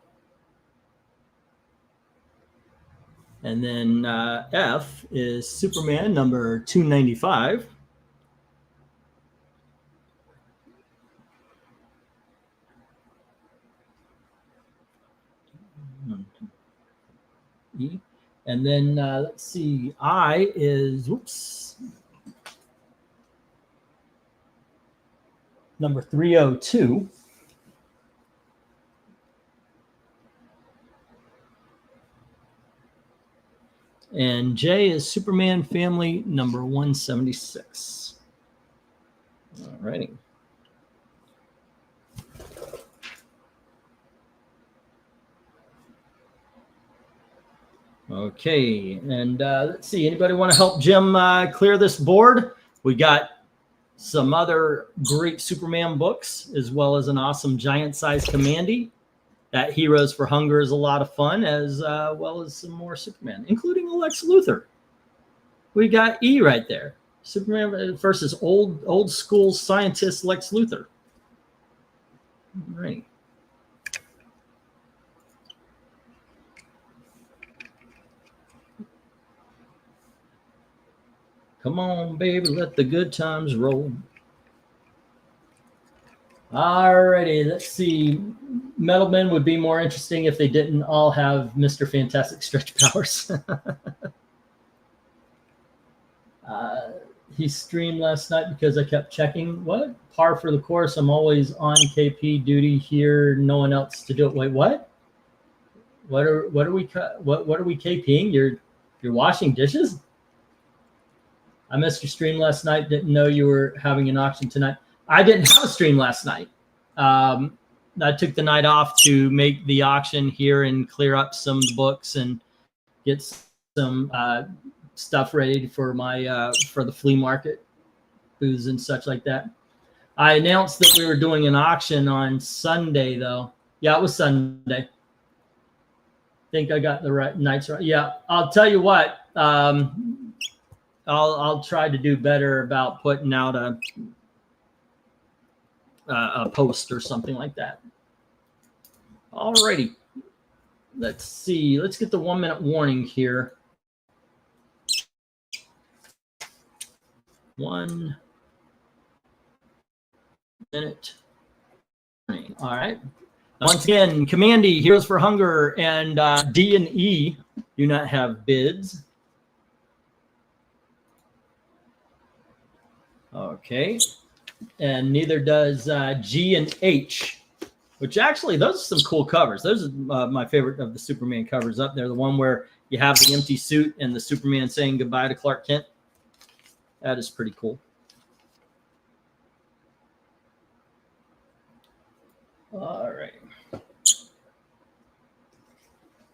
Speaker 1: And then F is Superman number 295. E. And then let's see, I is, whoops, number 302. And J is Superman Family number 176. All righty. Okay, and let's see. Anybody want to help Jim clear this board? We got some other great Superman books, as well as an awesome giant-sized Commandy. That Heroes for Hunger is a lot of fun, as well as some more Superman, including Lex Luthor. We got E right there. Superman versus old school scientist Lex Luthor. All right. Come on, baby, let the good times roll. Alrighty, let's see. Metal Men would be more interesting if they didn't all have Mr. Fantastic stretch powers. He streamed last night because I kept checking. What? Par for the course. I'm always on KP duty here. No one else to do it. Wait, what? What are we KPing? You're washing dishes? I missed your stream last night. Didn't know you were having an auction tonight. I didn't have a stream last night. I took the night off to make the auction here and clear up some books and get some stuff ready for my for the flea market booths and such like that. I announced that we were doing an auction on Sunday, though. Yeah, it was Sunday. I think I got the right nights right. Yeah, I'll tell you what. I'll try to do better about putting out a post or something like that. Alrighty. Let's see. Let's get the 1 minute warning here. 1 minute. All right. Once again, Commandy, Heroes for Hunger, and D and E do not have bids. Okay. And neither does G and H, which actually, those are some cool covers. Those are my favorite of the Superman covers up there. The one where you have the empty suit and the Superman saying goodbye to Clark Kent. That is pretty cool. All right.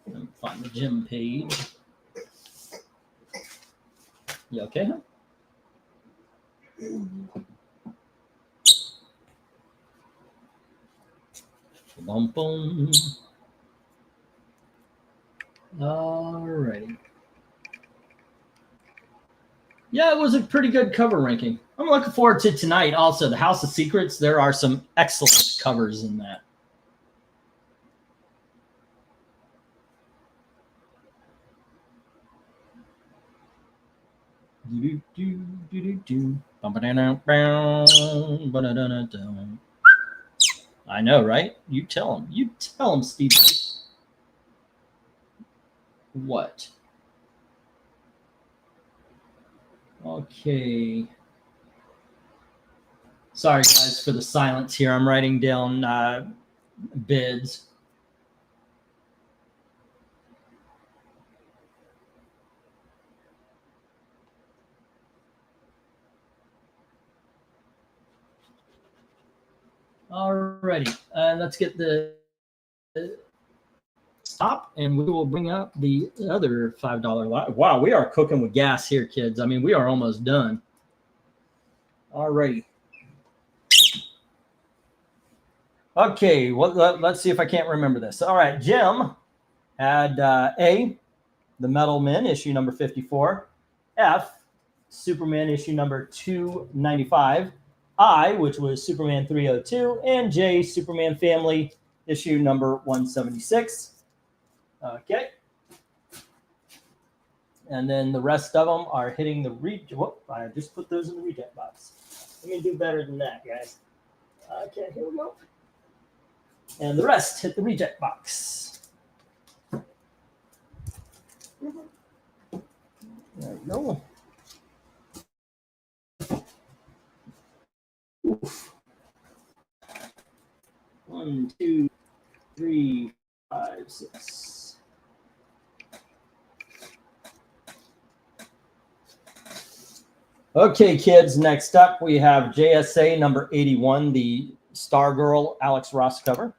Speaker 1: Let me find the Jim page. You okay, huh? Boom, boom. All righty. Yeah, it was a pretty good cover ranking. I'm looking forward to tonight. Also, the House of Secrets. There are some excellent covers in that. I know, right? You tell him. You tell him, Steve. What? Okay. Sorry, guys, for the silence here. I'm writing down bids. Alrighty, let's get the stop, and we will bring up the other $5 lot. Wow, we are cooking with gas here, kids. I mean, we are almost done. Alrighty. Okay, well, let's see if I can't remember this. All right, Jim had A, The Metal Men, issue number 54. F, Superman issue number 295. I, which was Superman 302. And J, Superman Family issue number 176. Okay. And then the rest of them are hitting the reject. Whoop, I just put those in the reject box. Let me do better than that, guys. Okay, here we go. And the rest hit the reject box. There we go. Oof. 1, 2, 3, 5, 6. Okay, kids, next up we have JSA number 81, the Stargirl Alex Ross cover.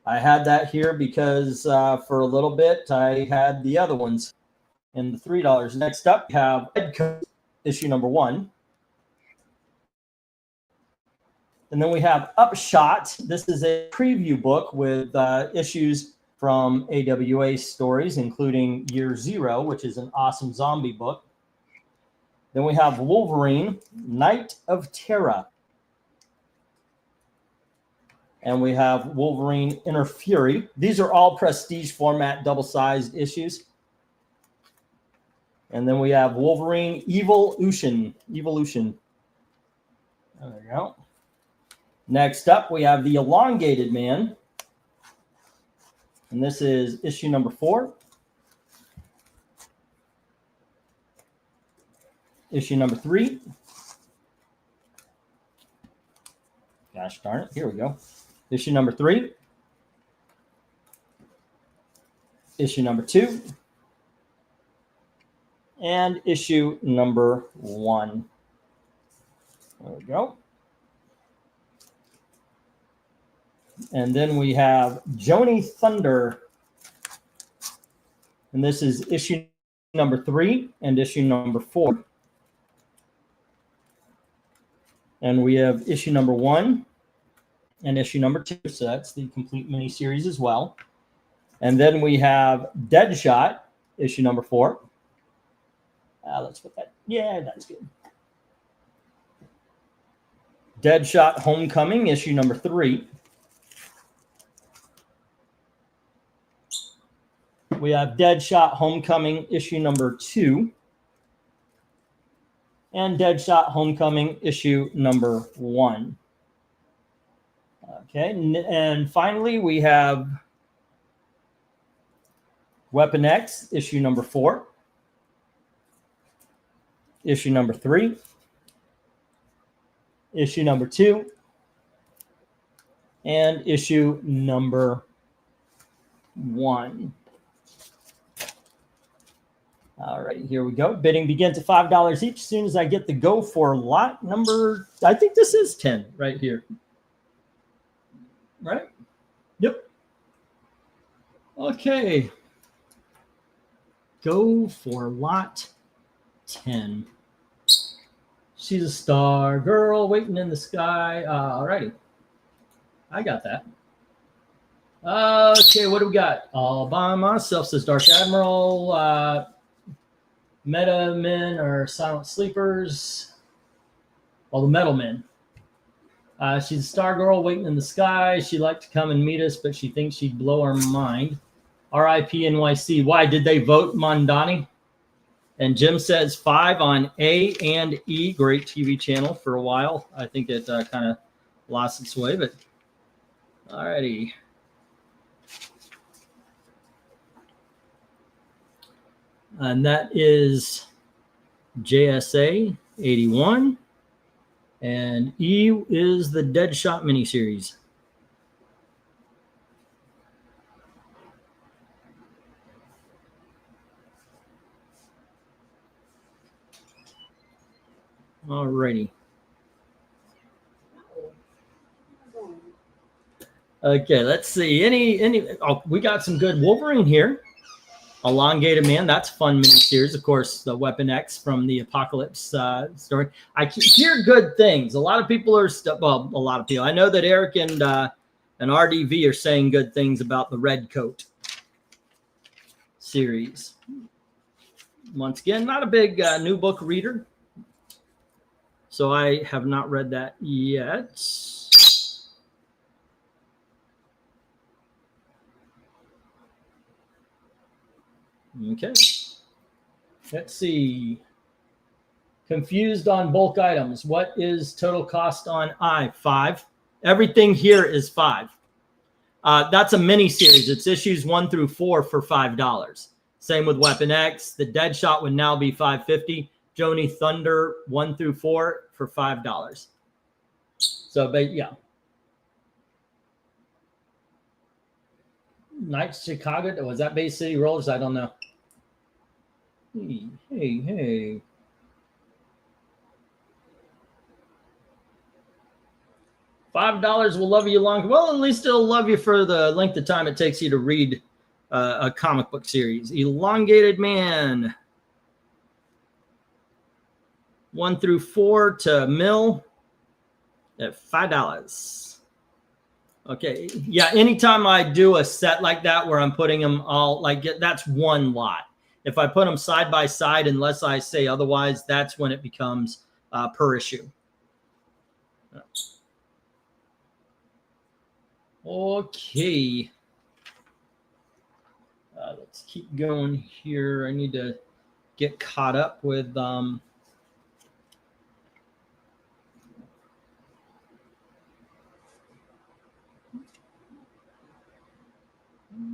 Speaker 1: I had that here because for a little bit I had the other ones in the $3. Next up, we have Red Coat, issue number 1. And then we have Upshot. This is a preview book with issues from AWA stories, including Year Zero, which is an awesome zombie book. Then we have Wolverine, Night of Terra. And we have Wolverine Inner Fury. These are all prestige format, double-sized issues. And then we have Wolverine Evolution. There you go. Next up, we have the Elongated Man. And this is issue number 4. Issue number 3. Gosh darn it. Here we go. Issue number 3. Issue number 2. And issue number 1. There we go. And then we have Joni Thunder. And this is issue number 3 and issue number 4. And we have issue number 1 and issue number 2. So that's the complete miniseries as well. And then we have Deadshot, issue number 4. Let's put that. Yeah, that's good. Deadshot Homecoming, issue number 3. We have Deadshot Homecoming, issue number 2. And Deadshot Homecoming, issue number 1. Okay, and finally we have Weapon X, issue number 4. Issue number 3. Issue number 2. And issue number 1. All right, here we go. Bidding begins at $5 each. As soon as I get the go for lot number, I think this is 10 right here. Right? Yep. Okay. Go for lot 10. She's a star girl waiting in the sky. All righty. I got that. Okay, what do we got? All by myself, says Dark Admiral. Meta Men are silent sleepers. Well, the Metal Men. She's a star girl waiting in the sky. She'd like to come and meet us, but she thinks she'd blow our mind. R.I.P. NYC. Why did they vote Mondani? And Jim says 5 on A and E. Great TV channel for a while. I think it kind of lost its way, but all righty. And that is JSA 81. And E is the Deadshot miniseries. Alrighty. Okay, let's see. Oh, we got some good Wolverine here. Elongated Man, that's fun miniseries. Of course, the Weapon X from the Apocalypse story. I hear good things. A lot of people are well, a lot of people. I know that Eric and RDV are saying good things about the Red Coat series. Once again, not a big new book reader, so I have not read that yet. Okay, let's see. Confused on bulk items. What is total cost on I? 5. Everything here is 5. That's a mini series. It's issues 1 through 4 for $5. Same with Weapon X. The Deadshot would now be $5.50. Joni Thunder 1 through 4 for $5. So, but yeah. Knights Chicago. Was that Bay City Rollers? I don't know. Hey. $5 will love you long. Well, at least it'll love you for the length of time it takes you to read a comic book series. Elongated Man. 1 through 4 to Mill at $5. Okay, yeah, anytime I do a set like that where I'm putting them all, like, that's one lot. If I put them side by side, unless I say otherwise, that's when it becomes per issue. Okay. Let's keep going here. I need to get caught up with...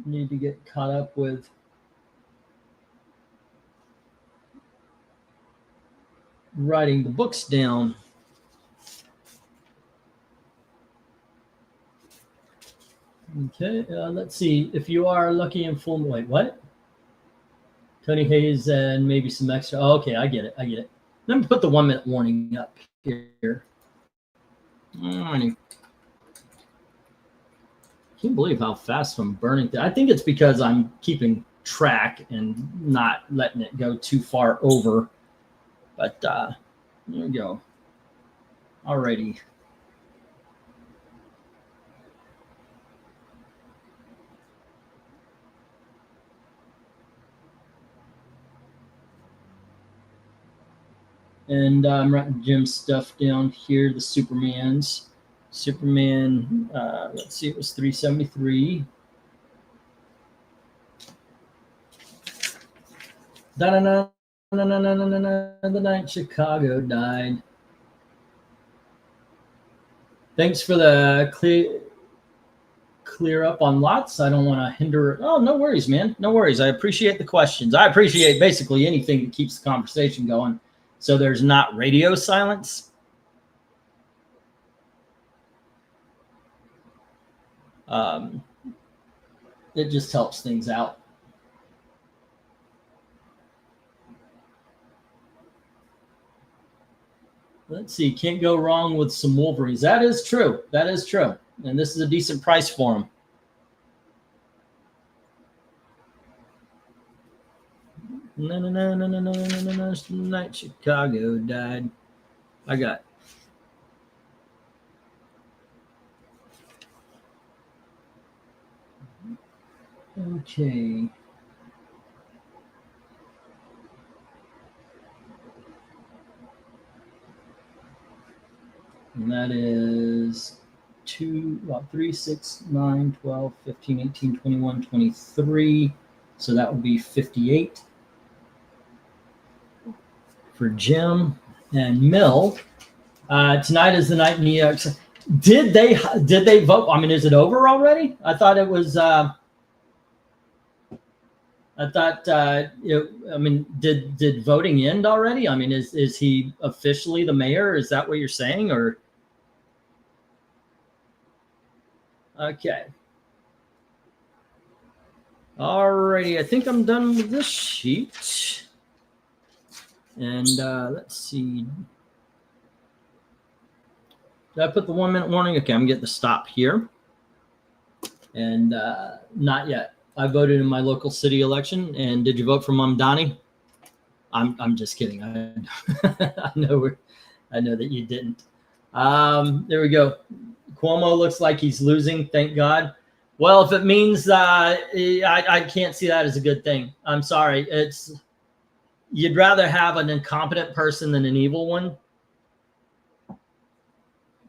Speaker 1: need to get caught up with writing the books down. Okay, let's see. If you are lucky and full, wait, what? Tony Hayes and maybe some extra. Oh, okay, I get it. Let me put the 1 minute warning up here. Can't believe how fast I'm burning. I think it's because I'm keeping track and not letting it go too far over. But there we go. Alrighty. And I'm writing Jim's stuff down here. The Superman's. Superman, let's see, it was 373. The night Chicago died. Thanks for the clear up on lots. I don't want to hinder. Oh, no worries, man. No worries. I appreciate the questions. I appreciate basically anything that keeps the conversation going. So there's not radio silence. It just helps things out. Let's see. Can't go wrong with some Wolverines. That is true. That is true. And this is a decent price for them. No. Night Chicago died. I got. Okay. And that is 3, 6, 9, 12, 15, 18, 21, 23. So that would be 58 for Jim and Mill. Tonight is the night in New York. Did they vote? I mean, is it over already? I thought it was. I thought, I mean, did voting end already? I mean, is he officially the mayor? Is that what you're saying? Or okay. Alrighty, I think I'm done with this sheet. And let's see. Did I put the 1 minute warning? Okay, I'm getting the stop here. And not yet. I voted in my local city election. And did you vote for Mom Donnie? I'm just kidding. I know that you didn't. There we go. Cuomo looks like he's losing. Thank God. Well, if it means I can't see that as a good thing. I'm sorry. You'd rather have an incompetent person than an evil one.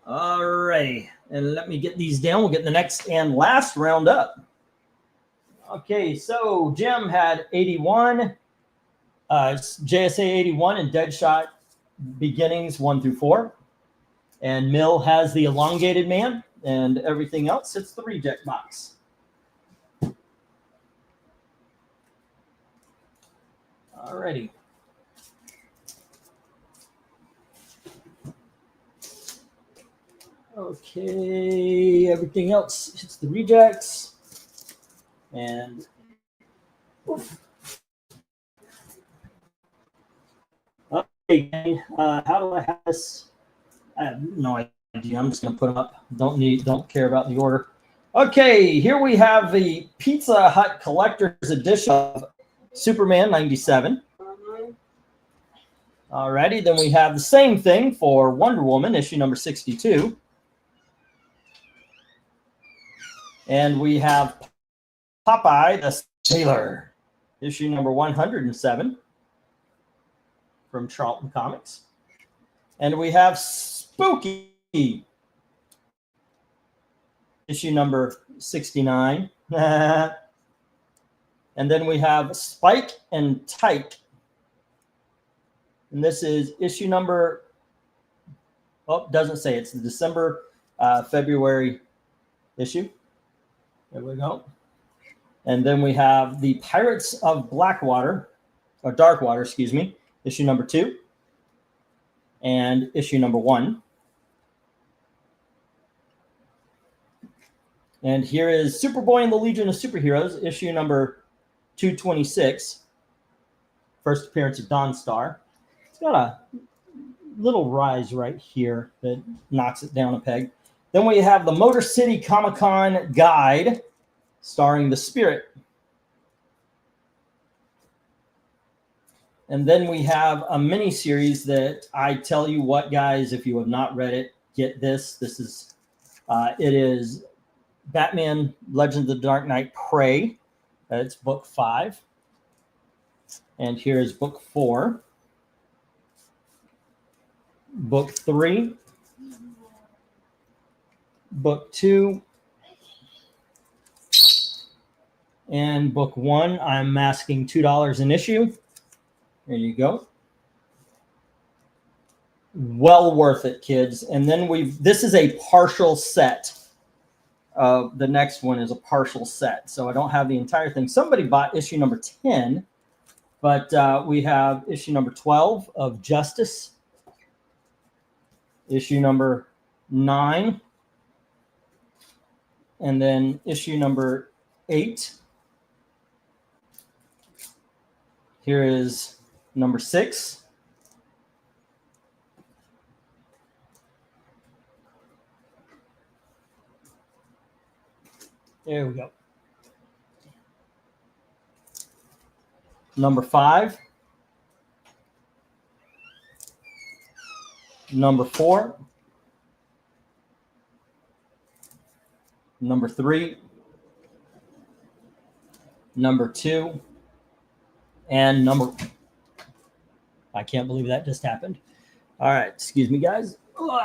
Speaker 1: All right. And let me get these down. We'll get the next and last round up. Okay, so Jim had 81, JSA 81 and Deadshot Beginnings 1 through 4. And Mill has the Elongated Man, and everything else hits the reject box. Alrighty. Okay, everything else hits the rejects. And oof. Okay, how do I have this? I have no idea. I'm just gonna put them up. Don't care about the order. Okay, here we have the Pizza Hut Collector's Edition of Superman 97. Alrighty, then we have the same thing for Wonder Woman, issue number 62. And we have Popeye the Sailor, issue number 107 from Charlton Comics. And we have Spooky, issue number 69. And then we have Spike and Tyke. And this is issue number, oh, doesn't say. It's the December, February issue. There we go. And then we have the Pirates of Blackwater, or Darkwater, excuse me, issue number 2 and issue number 1. And here is Superboy and the Legion of Superheroes, issue number 226. First appearance of Dawnstar. It's got a little rise right here that knocks it down a peg. Then we have the Motor City Comic-Con Guide starring the Spirit. And then we have a mini series that I tell you what, guys, if you have not read it, get this. This is, it is Batman Legends of the Dark Knight Prey. It's book 5. And here is book 4. Book 3. Book 2. And book 1, I'm asking $2 an issue. There you go. Well worth it, kids. And then this is a partial set. The next one is a partial set. So I don't have the entire thing. Somebody bought issue number 10, but we have issue number 12 of Justice. Issue number 9. And then issue number 8. Here is number 6. There we go. Number 5. Number 4. Number 3. Number 2. And number, I can't believe that just happened. All right, excuse me, guys. Hold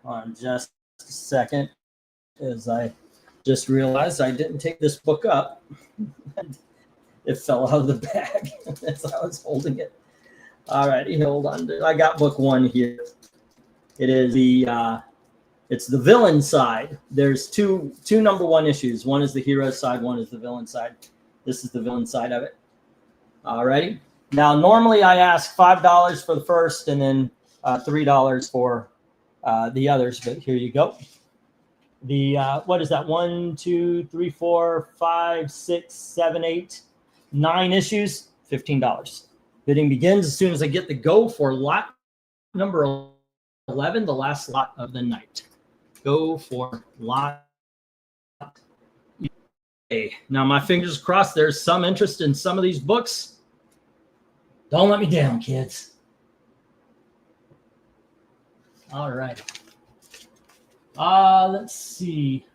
Speaker 1: on just a second, as I just realized I didn't take this book up. It fell out of the bag as I was holding it. All righty, hold on. I got book 1 here. It is it's the villain side. There's two number 1 issues. One is the hero side, one is the villain side. This is the villain side of it. Alrighty. Now, normally I ask $5 for the first and then $3 for the others, but here you go. The what is that? 1, 2, 3, 4, 5, 6, 7, 8, 9 issues, $15. Bidding begins as soon as I get the go for lot number 11, the last lot of the night. Go for lot. Okay. Now my fingers crossed. There's some interest in some of these books. Don't let me down, kids. All right. Let's see.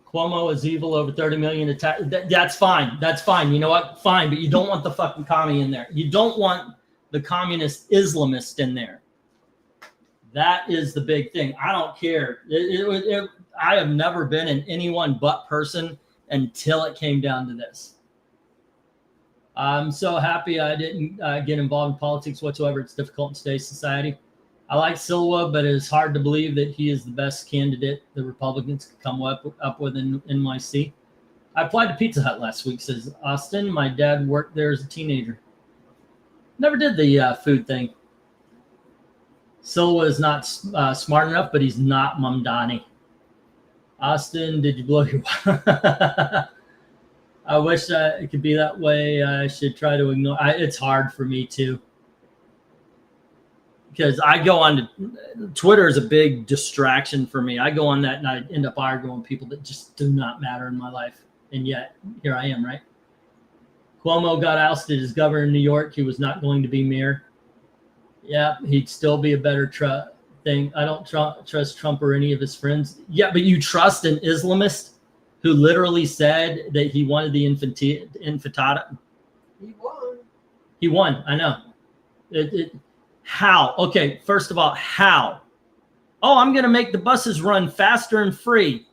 Speaker 1: Cuomo is evil, over 30 million attack. That's fine. That's fine. You know what? Fine, but you don't want the fucking commie in there. You don't want the communist Islamist in there. That is the big thing. I don't care. I have never been an anyone but person until it came down to this. I'm so happy I didn't get involved in politics whatsoever. It's difficult in today's society. I like Silva, but it is hard to believe that he is the best candidate the Republicans could come up with in NYC. I applied to Pizza Hut last week, says Austin. My dad worked there as a teenager. Never did the food thing. Silva is not smart enough, but he's not Mamdani. Austin, did you blow your... I wish it could be that way. I should try to ignore. It's hard for me too. Because I go on to Twitter is a big distraction for me. I go on that and I end up arguing with people that just do not matter in my life. And yet here I am, right? Cuomo got ousted as governor in New York. He was not going to be mayor. Yeah, he'd still be a better thing. I don't trust Trump or any of his friends. Yeah, but you trust an Islamist who literally said that he wanted the intifada?
Speaker 2: He won.
Speaker 1: He won. I know. How? Okay, first of all, how? Oh, I'm going to make the buses run faster and free.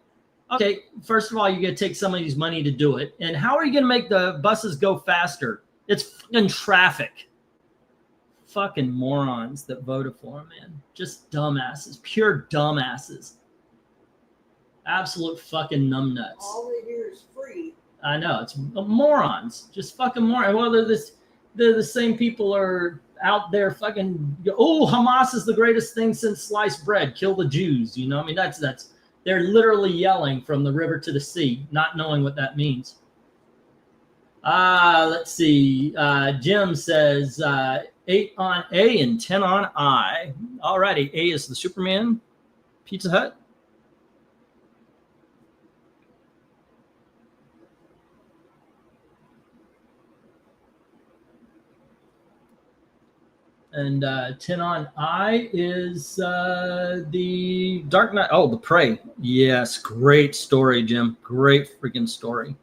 Speaker 1: Okay, first of all, you're going to take somebody's money to do it. And how are you going to make the buses go faster? It's fucking traffic. Fucking morons that voted for him, man. Just dumbasses. Pure dumbasses. Absolute fucking numbnuts.
Speaker 2: All they hear is free.
Speaker 1: I know. It's morons. Just fucking morons. Well, they're the same people are out there fucking, oh, Hamas is the greatest thing since sliced bread. Kill the Jews. You know, I mean, that's they're literally yelling from the river to the sea, not knowing what that means. Let's see. Jim says 8 on A and 10 on I. All righty. A is the Superman. Pizza Hut. And 10 on I is the Dark Knight. Oh, the Prey. Yes, great story, Jim. Great freaking story.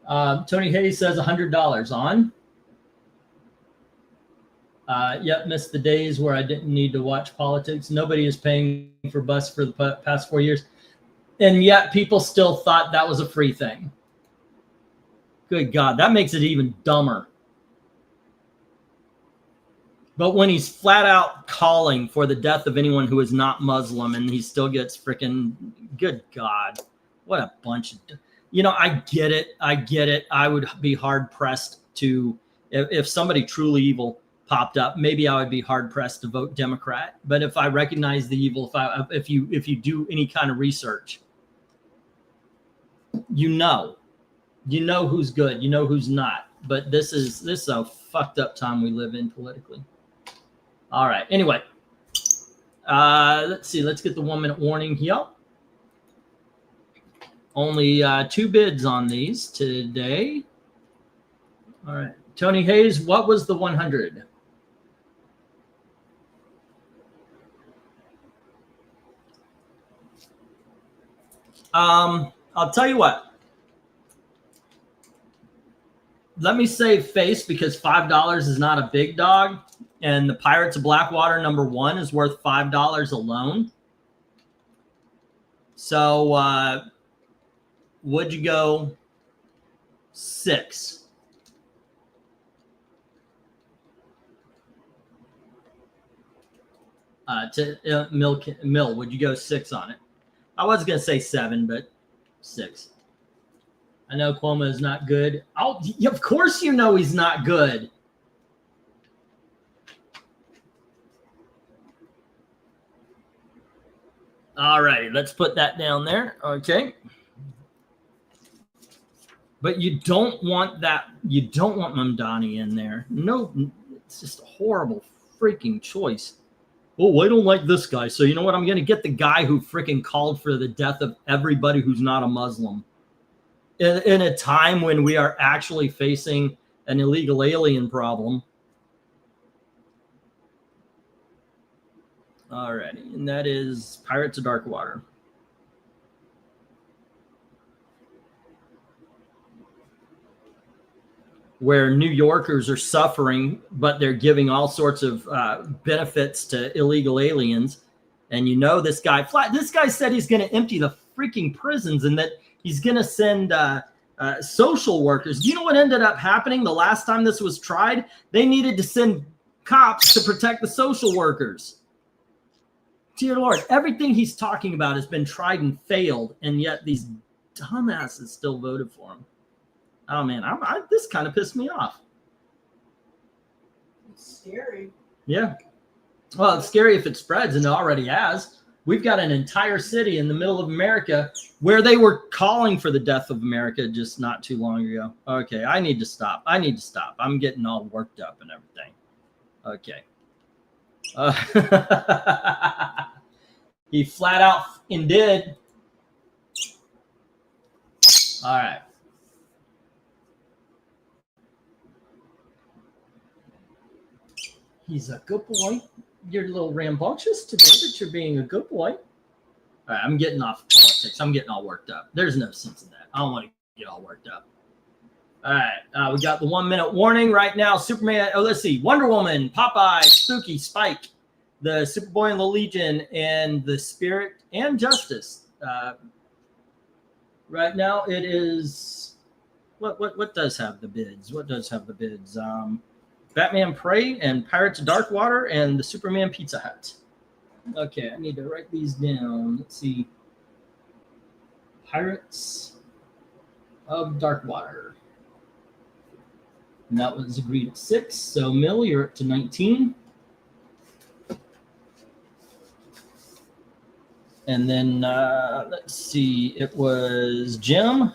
Speaker 1: Tony Hayes says $100 on. Yep, missed the days where I didn't need to watch politics. Nobody is paying for bus for the past 4 years. And yet people still thought that was a free thing. Good God, that makes it even dumber. But when he's flat out calling for the death of anyone who is not Muslim and he still gets freaking, good God, what a bunch of, you know, I get it. I get it. I would be hard pressed to, if somebody truly evil popped up, maybe I would be hard pressed to vote Democrat. But if I recognize the evil, if you do any kind of research, you know who's good, you know who's not. But this is a fucked up time we live in politically. All right. Anyway, let's see. Let's get the 1 minute warning here. Only 2 bids on these today. All right. Tony Hayes, what was the 100? I'll tell you what. Let me save face because $5 is not a big dog. And the Pirates of Blackwater #1 is worth $5 alone. So would you go 6? Mill. Would you go 6 on it? I was gonna say 7, but 6. I know Cuomo is not good. Oh, of course you know he's not good. All right, let's put that down there. Okay. But you don't want that. You don't want Mamdani in there. No, it's just a horrible freaking choice. Oh, I don't like this guy. So you know what? I'm going to get the guy who freaking called for the death of everybody who's not a Muslim. In a time when we are actually facing an illegal alien problem. All righty. And that is Pirates of Dark Water. Where New Yorkers are suffering, but they're giving all sorts of benefits to illegal aliens. And you know this guy said he's going to empty the freaking prisons and that he's going to send social workers. Do you know what ended up happening the last time this was tried? They needed to send cops to protect the social workers. Dear Lord, everything he's talking about has been tried and failed, and yet these dumbasses still voted for him. Oh man, this kind of pissed me off.
Speaker 2: It's scary.
Speaker 1: Yeah. Well, it's scary if it spreads, and it already has. We've got an entire city in the middle of America where they were calling for the death of America just not too long ago. Okay, I need to stop. I'm getting all worked up and everything. Okay. He flat out and did. All right. He's a good boy. You're a little rambunctious today, but you're being a good boy. All right, I'm getting off politics. I'm getting all worked up. There's no sense in that. I don't want to get all worked up. All right, we got the 1-minute warning right now. Superman, let's see. Wonder Woman, Popeye, Spooky, Spike, the Superboy and the Legion, and the Spirit and Justice. Right now it is, what does have the bids? What does have the bids? Batman Prey and Pirates of Dark Water and the Superman Pizza Hut. Okay, I need to write these down. Let's see. Pirates of Dark Water. And that was agreed at 6. So, Mill, you're up to 19. And then, let's see. It was Jim.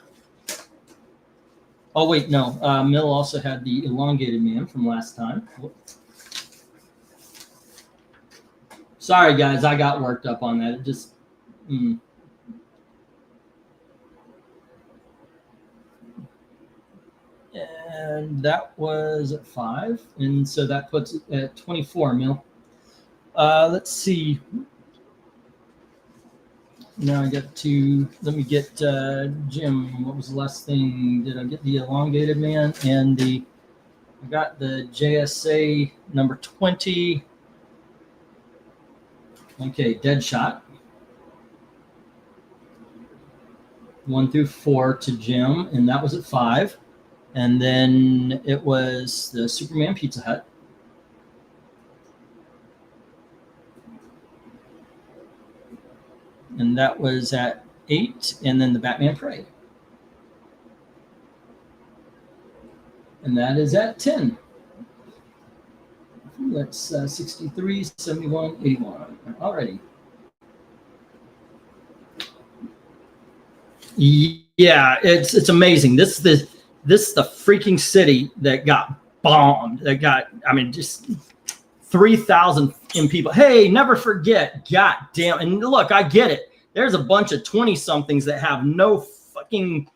Speaker 1: Oh, wait, no. Mill also had the elongated man from last time. Sorry, guys. I got worked up on that. It just... And that was at 5. And so that puts it at 24, Mill. Let's see. Now I get to, let me get Jim. What was the last thing? Did I get the elongated man and I got the JSA number 20. Okay, Deadshot. 1 through 4 to Jim, and that was at 5. And then it was the Superman Pizza Hut. And that was at 8, and then the Batman Prey. And that is at 10. That's 63, 71, 81. Alrighty. Yeah, it's amazing. This is the freaking city that got bombed. That got, I mean, just 3,000 people. Hey, never forget. God damn. And look, I get it. There's a bunch of 20-somethings that have no fucking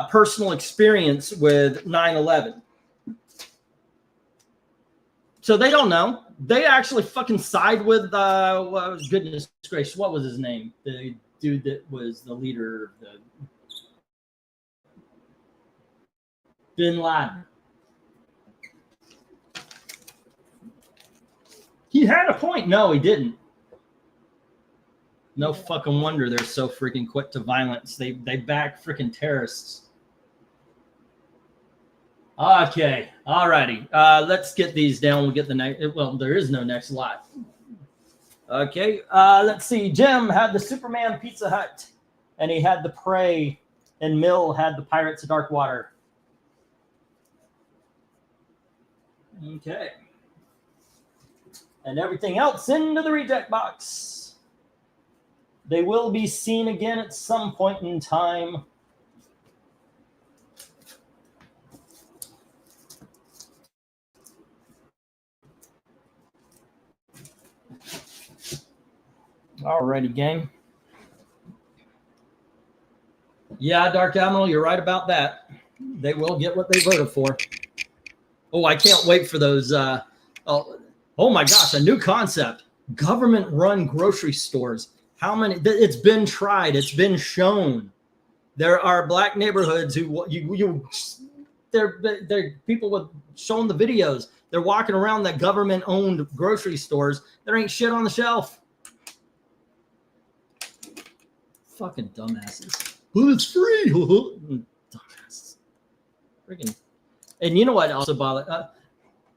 Speaker 1: personal experience with 9/11. So they don't know. They actually fucking side with, goodness gracious, what was his name? The dude that was the leader of the Bin Laden. He had a point. No, he didn't. No fucking wonder they're so freaking quick to violence. They back freaking terrorists. Okay, alrighty. Let's get these down. We'll get the next. Well, there is no next lot. Okay, let's see. Jim had the Superman Pizza Hut, and he had the Prey, and Mill had the Pirates of Dark Water. Okay. And everything else into the reject box. They will be seen again at some point in time. Alrighty, gang. Yeah, Dark Admiral, you're right about that. They will get what they voted for. Oh, I can't wait for those. Oh my gosh, a new concept. Government-run grocery stores. How many? It's been tried. It's been shown. There are black neighborhoods who they're people with showing the videos. They're walking around that government-owned grocery stores. There ain't shit on the shelf. Fucking dumbasses. Well, it's free. Dumbasses. Freaking. And you know what also bothered?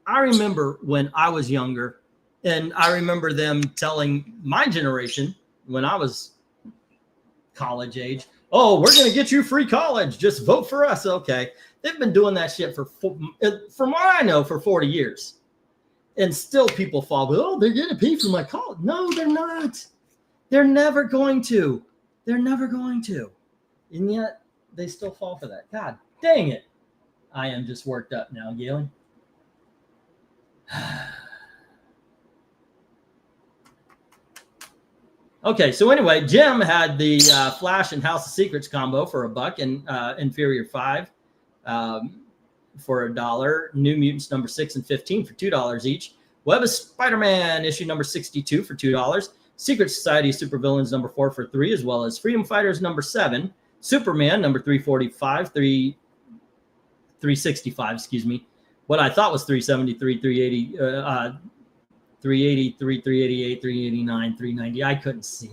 Speaker 1: I remember when I was younger, and I remember them telling my generation when I was college age, oh, we're going to get you free college. Just vote for us. Okay. They've been doing that shit from what I know, for 40 years. And still people fall, oh, they're going to pay for my college. No, they're not. They're never going to. They're never going to. And yet they still fall for that. God dang it. I am just worked up now, Galen. Okay, so anyway, Jim had the Flash and House of Secrets combo for $1 and Inferior 5 for $1. New Mutants number 6 and 15 for $2 each. Web of Spider-Man issue number 62 for $2. Secret Society Supervillains number 4 for $3, as well as Freedom Fighters number 7. Superman number 365, excuse me. What I thought was 373, 380, 383, 388, 389, 390. I couldn't see.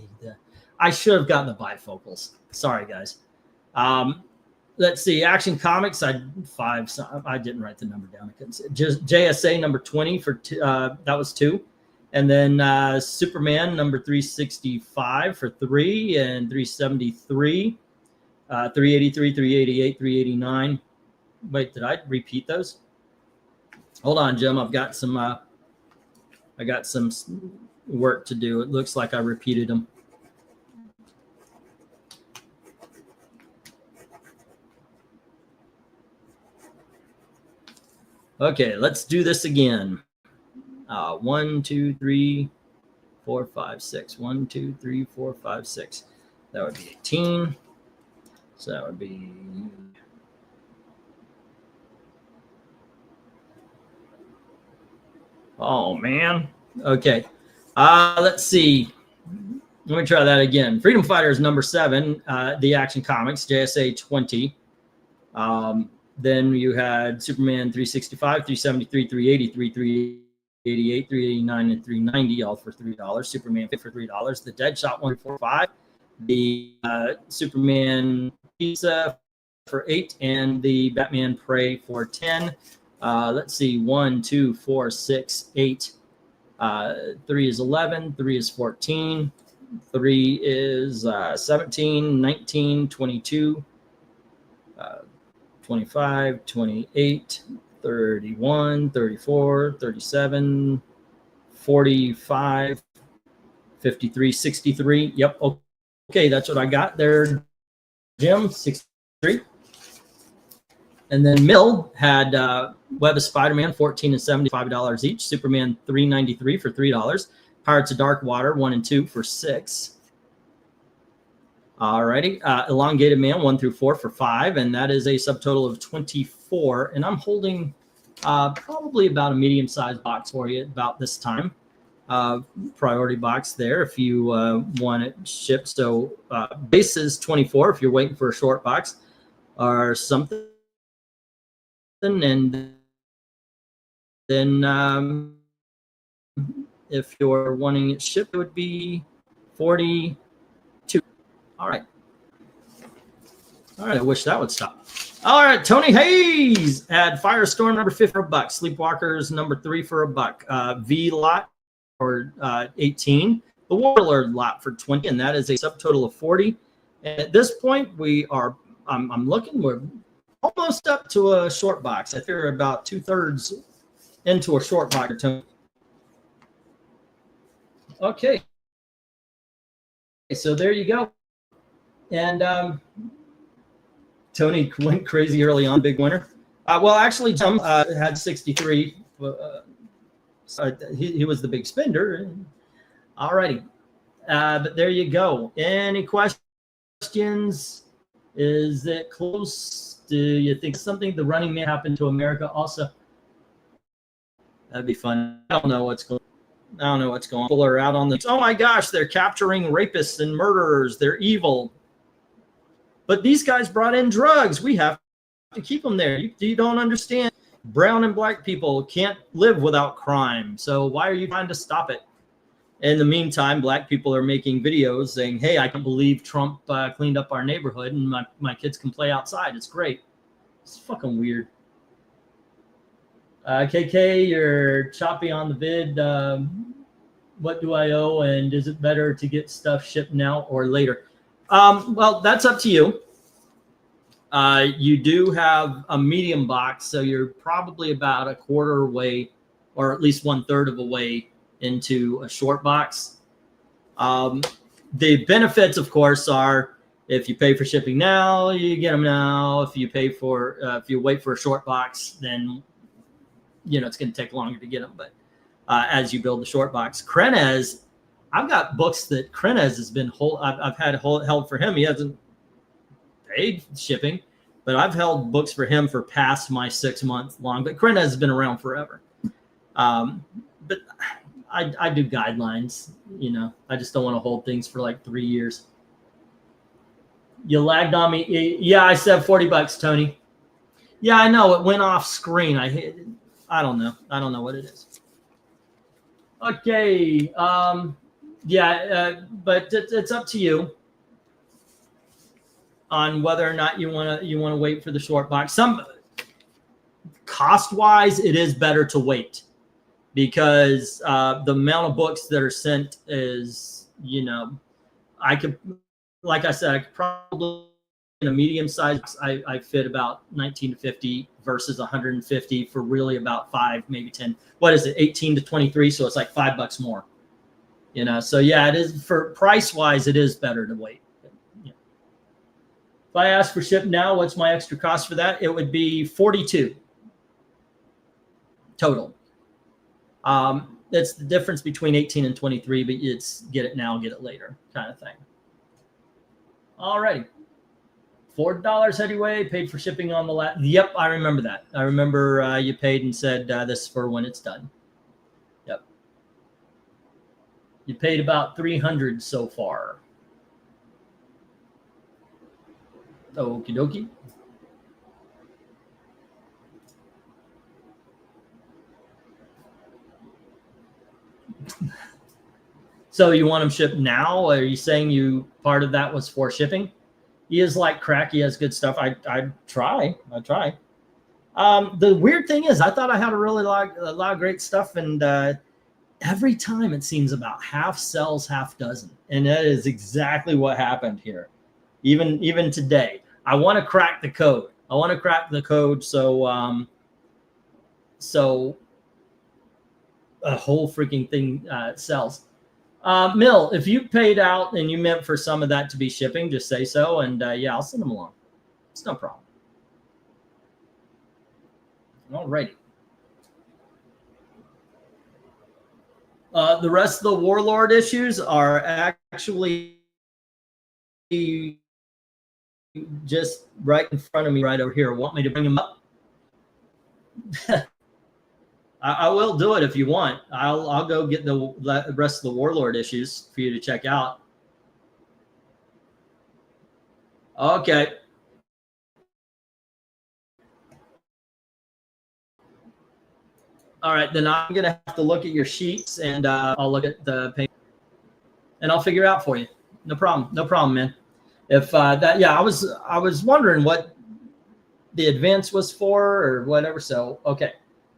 Speaker 1: I should have gotten the bifocals. Sorry, guys. Let's see. Action Comics, I didn't write the number down. I couldn't see. Just JSA number 20 for that was 2. And then Superman number 365 for 3, and 373, 383, 388, 389. Wait, did I repeat those? Hold on, Jim. I got some work to do. It looks like I repeated them. Okay, let's do this again. 1, 2, 3, 4, 5, 6. 1, 2, 3, 4, 5, 6. That would be 18. So that would be... Oh, man. Okay. Let's see. Let me try that again. Freedom Fighters number 7, the Action Comics, JSA 20. Then you had Superman 365, 373, 383, 388, 389, and 390, all for $3. Superman for $3. The Deadshot 145. The Superman Pizza for $8, and the Batman Prey for 10. Let's see, 1, 2, 4, 6, 8. 3 is 11. 3 is 14. 3 is 17, 19, 22, 25, 28, 31, 34, 37, 45, 53, 63. Yep. Okay, that's what I got there, Jim. 63. And then Mill had Web of Spider-Man, 14 and $75 each. Superman 393 for $3. Pirates of Dark Water 1 and 2 for $6. Alrighty, Elongated Man 1 through 4 for $5, and that is a subtotal of 24. And I'm holding probably about a medium-sized box for you about this time. Priority box there if you want it shipped. So base is 24 if you're waiting for a short box or something. And then if you're wanting it shipped, it would be 42. All right. All right. I wish that would stop. All right. Tony Hayes had Firestorm number 5 for $1. Sleepwalkers number 3 for $1. V-Lot for 18. the Warlord lot for 20, and that is a subtotal of 40. And at this point, we are, I'm looking, we're almost up to a short box. I think we're about 2/3 into a short box. Okay. So there you go. And Tony went crazy early on, big winner. Well, actually, Tom had 63. He was the big spender. All righty. But there you go. Any questions? Is it close? Do you think something the Running Man happened to America also? That'd be fun. I don't know what's going on. I don't know what's going on. People are out on the, oh my gosh, they're capturing rapists and murderers. They're evil. But these guys brought in drugs. We have to keep them there. You don't understand. Brown and black people can't live without crime. So why are you trying to stop it? In the meantime, black people are making videos saying, hey, I can't believe Trump cleaned up our neighborhood and my kids can play outside. It's great. It's fucking weird. KK, you're choppy on the vid. What do I owe? And is it better to get stuff shipped now or later? Well, that's up to you. You do have a medium box, so you're probably about a quarter way, or at least 1/3 of a way into a short box. The benefits, of course, are if you pay for shipping now, you get them now. If you pay for, if you wait for a short box, then it's going to take longer to get them. But as you build the short box, KRENIZ, I've got books that KRENIZ has been I've had held for him. He hasn't paid shipping, but I've held books for him for past my 6-month long. But KRENIZ has been around forever. But I do guidelines. I just don't want to hold things for like 3 years. You lagged on me. Yeah, I said $40, Tony. Yeah, I know it went off screen. I don't know. I don't know what it is. Okay. But it's up to you on whether or not you want to wait for the short box. Some cost wise, it is better to wait because the amount of books that are sent is, I could, like I said, I could probably in a medium size, I fit about 19 to 50 versus 150 for really about 5, maybe 10. What is it? 18 to 23. So it's like $5 more. So yeah, it is for price wise, it is better to wait. If I ask for ship now, what's my extra cost for that? It would be $42 total. It's the difference between 18 and 23, but it's get it now, get it later kind of thing. All righty. $4 anyway, paid for shipping on the last. Yep, I remember that. I remember you paid and said this is for when it's done. Yep. You paid about $300 so far. Okie dokie. So you want them shipped now? Are you saying part of that was for shipping? He is like crack. He has good stuff. I try. The weird thing is, I thought I had a lot of great stuff, and every time it seems about half sells, half doesn't, and that is exactly what happened here. Even today, I want to crack the code. So so a whole freaking thing sells. Mill, if you paid out and you meant for some of that to be shipping, just say so, and yeah, I'll send them along. It's no problem. Alrighty. The rest of the Warlord issues are actually just right in front of me, right over here. Want me to bring them up? I will do it if you want. I'll go get the rest of the Warlord issues for you to check out. Okay. All right, then I'm gonna have to look at your sheets, and I'll look at the payment, and I'll figure it out for you. No problem, man. If yeah, I was wondering what the advance was for or whatever. So okay.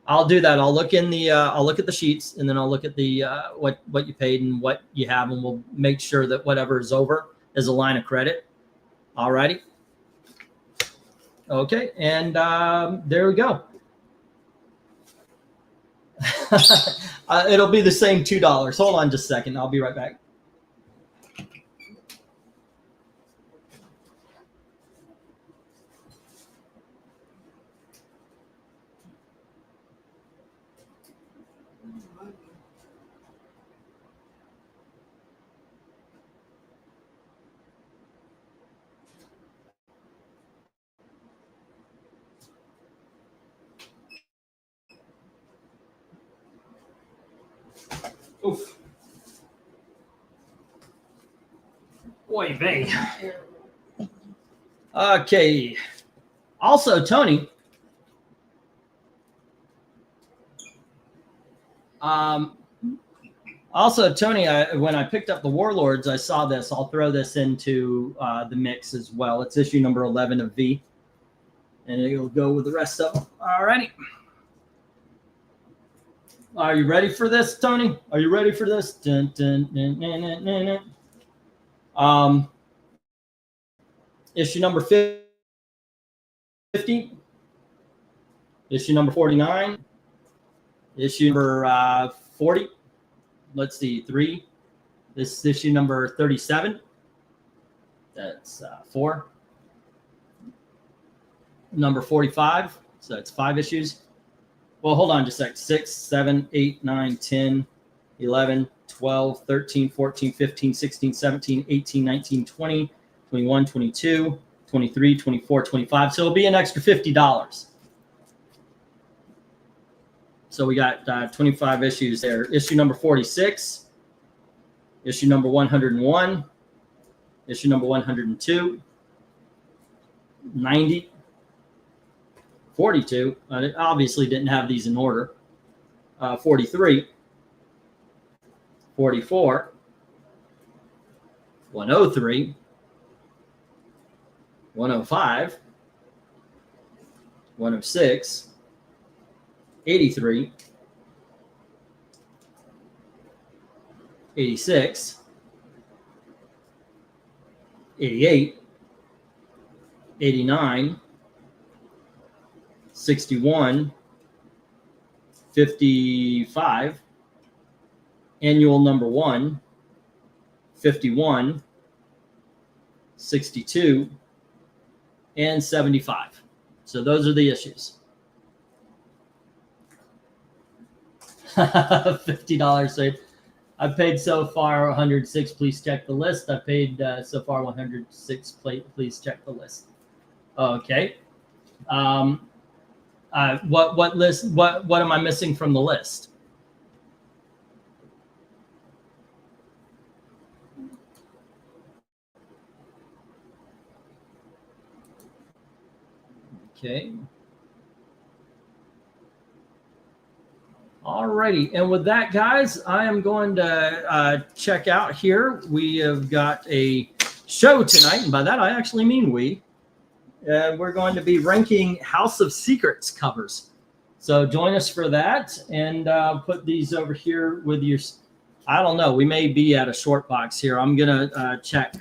Speaker 1: I'll do that. I'll look in the I'll look at the sheets, and then I'll look at the what you paid and what you have, and we'll make sure that whatever is over is a line of credit. All righty. Okay, and there we go. It'll be the same $2. Hold on just a second. I'll be right back. Oof. Boy, vey. Okay. Also, Tony. Also, Tony, when I picked up the Warlords, I saw this. I'll throw this into the mix as well. It's issue number 11 of V. And it'll go with the rest of them. All righty. Are you ready for this, Tony? Are you ready for this? Dun, dun, dun, dun, dun, dun, dun. Issue number 50. Issue number 49. Issue number 40. Let's see, 3. This is issue number 37. That's 4. Number 45. So that's 5 issues. Well, hold on just a sec. 6, 7, 8, 9, 10, 11, 12, 13, 14, 15, 16, 17, 18, 19, 20, 21, 22, 23, 24, 25. So it'll be an extra $50. So we got 25 issues there. Issue number 46, issue number 101, issue number 102, 90, 42. I obviously didn't have these in order. 43, 44, 103, 105, 106, 83, 86, 88, 89, 61, 55, annual number 1, 51, 62, and 75. So those are the issues. $50 saved. I've paid so far 106. Please check the list. I paid so far 106. Please check the list. Okay. What list? What am I missing from the list? Okay. All righty. And with that, guys, I am going to check out here. We have got a show tonight. And by that, I actually mean we. We're going to be ranking House of Secrets covers. So join us for that. And put these over here with your, I don't know. We may be at a short box here. I'm going to check.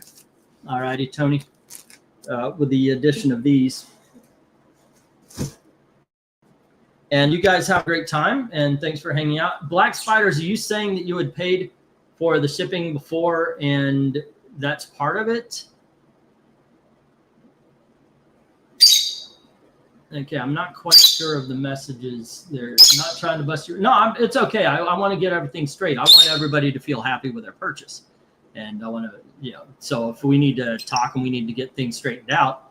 Speaker 1: All righty, Tony, with the addition of these. And you guys have a great time, and thanks for hanging out. Black Spiders, are you saying that you had paid for the shipping before, and that's part of it? Okay, I'm not quite sure of the messages there. I'm not trying to bust your... No, it's okay. I want to get everything straight. I want everybody to feel happy with their purchase. And I want to, you know, so if we need to talk and we need to get things straightened out,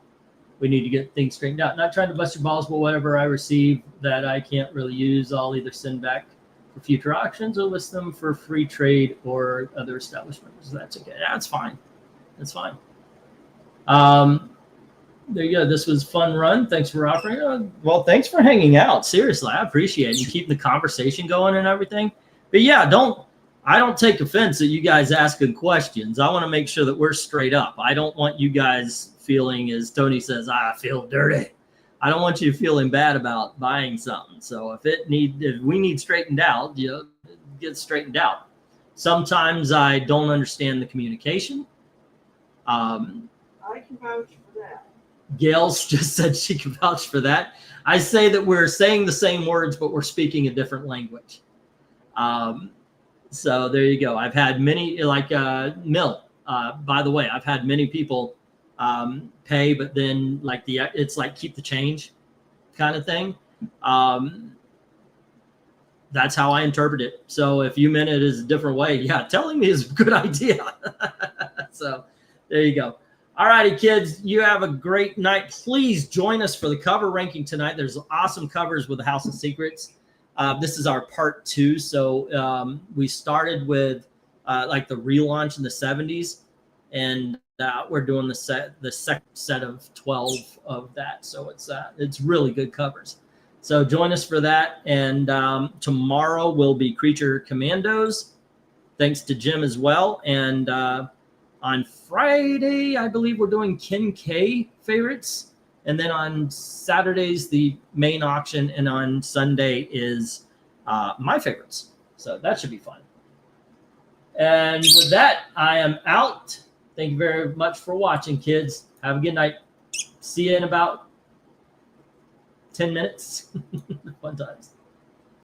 Speaker 1: we need to get things straightened out. Not trying to bust your balls, but whatever I receive that I can't really use, I'll either send back for future auctions or list them for free trade or other establishments. That's okay. That's fine. That's fine. There you go. This was a fun run. Thanks for offering. Well, thanks for hanging out. Seriously, I appreciate it. You keeping the conversation going and everything. But yeah, I don't take offense at you guys asking questions. I want to make sure that we're straight up. I don't want you guys feeling, as Tony says, I feel dirty. I don't want you feeling bad about buying something. So if we need straightened out, you know, get straightened out. Sometimes I don't understand the communication.
Speaker 2: I can vouch for that.
Speaker 1: Gail's just said she can vouch for that. I say that we're saying the same words, but we're speaking a different language. So there you go. I've had many, like Mill. By the way, I've had many people pay, but then like it's like keep the change kind of thing. That's how I interpret it. So if you meant it as a different way, yeah, telling me is a good idea. So there you go. All righty, kids, you have a great night. Please join us for the cover ranking tonight. There's awesome covers with the House of Secrets. This is our part 2. So we started with like the relaunch in the 70s, and we're doing the second set of 12 of that. So it's really good covers. So join us for that. And tomorrow will be Creature Commandos. Thanks to Jim as well. And on Friday, I believe we're doing Ken K favorites. And then on Saturdays, the main auction. And on Sunday is my favorites. So that should be fun. And with that, I am out. Thank you very much for watching, kids. Have a good night. See you in about 10 minutes. Fun times.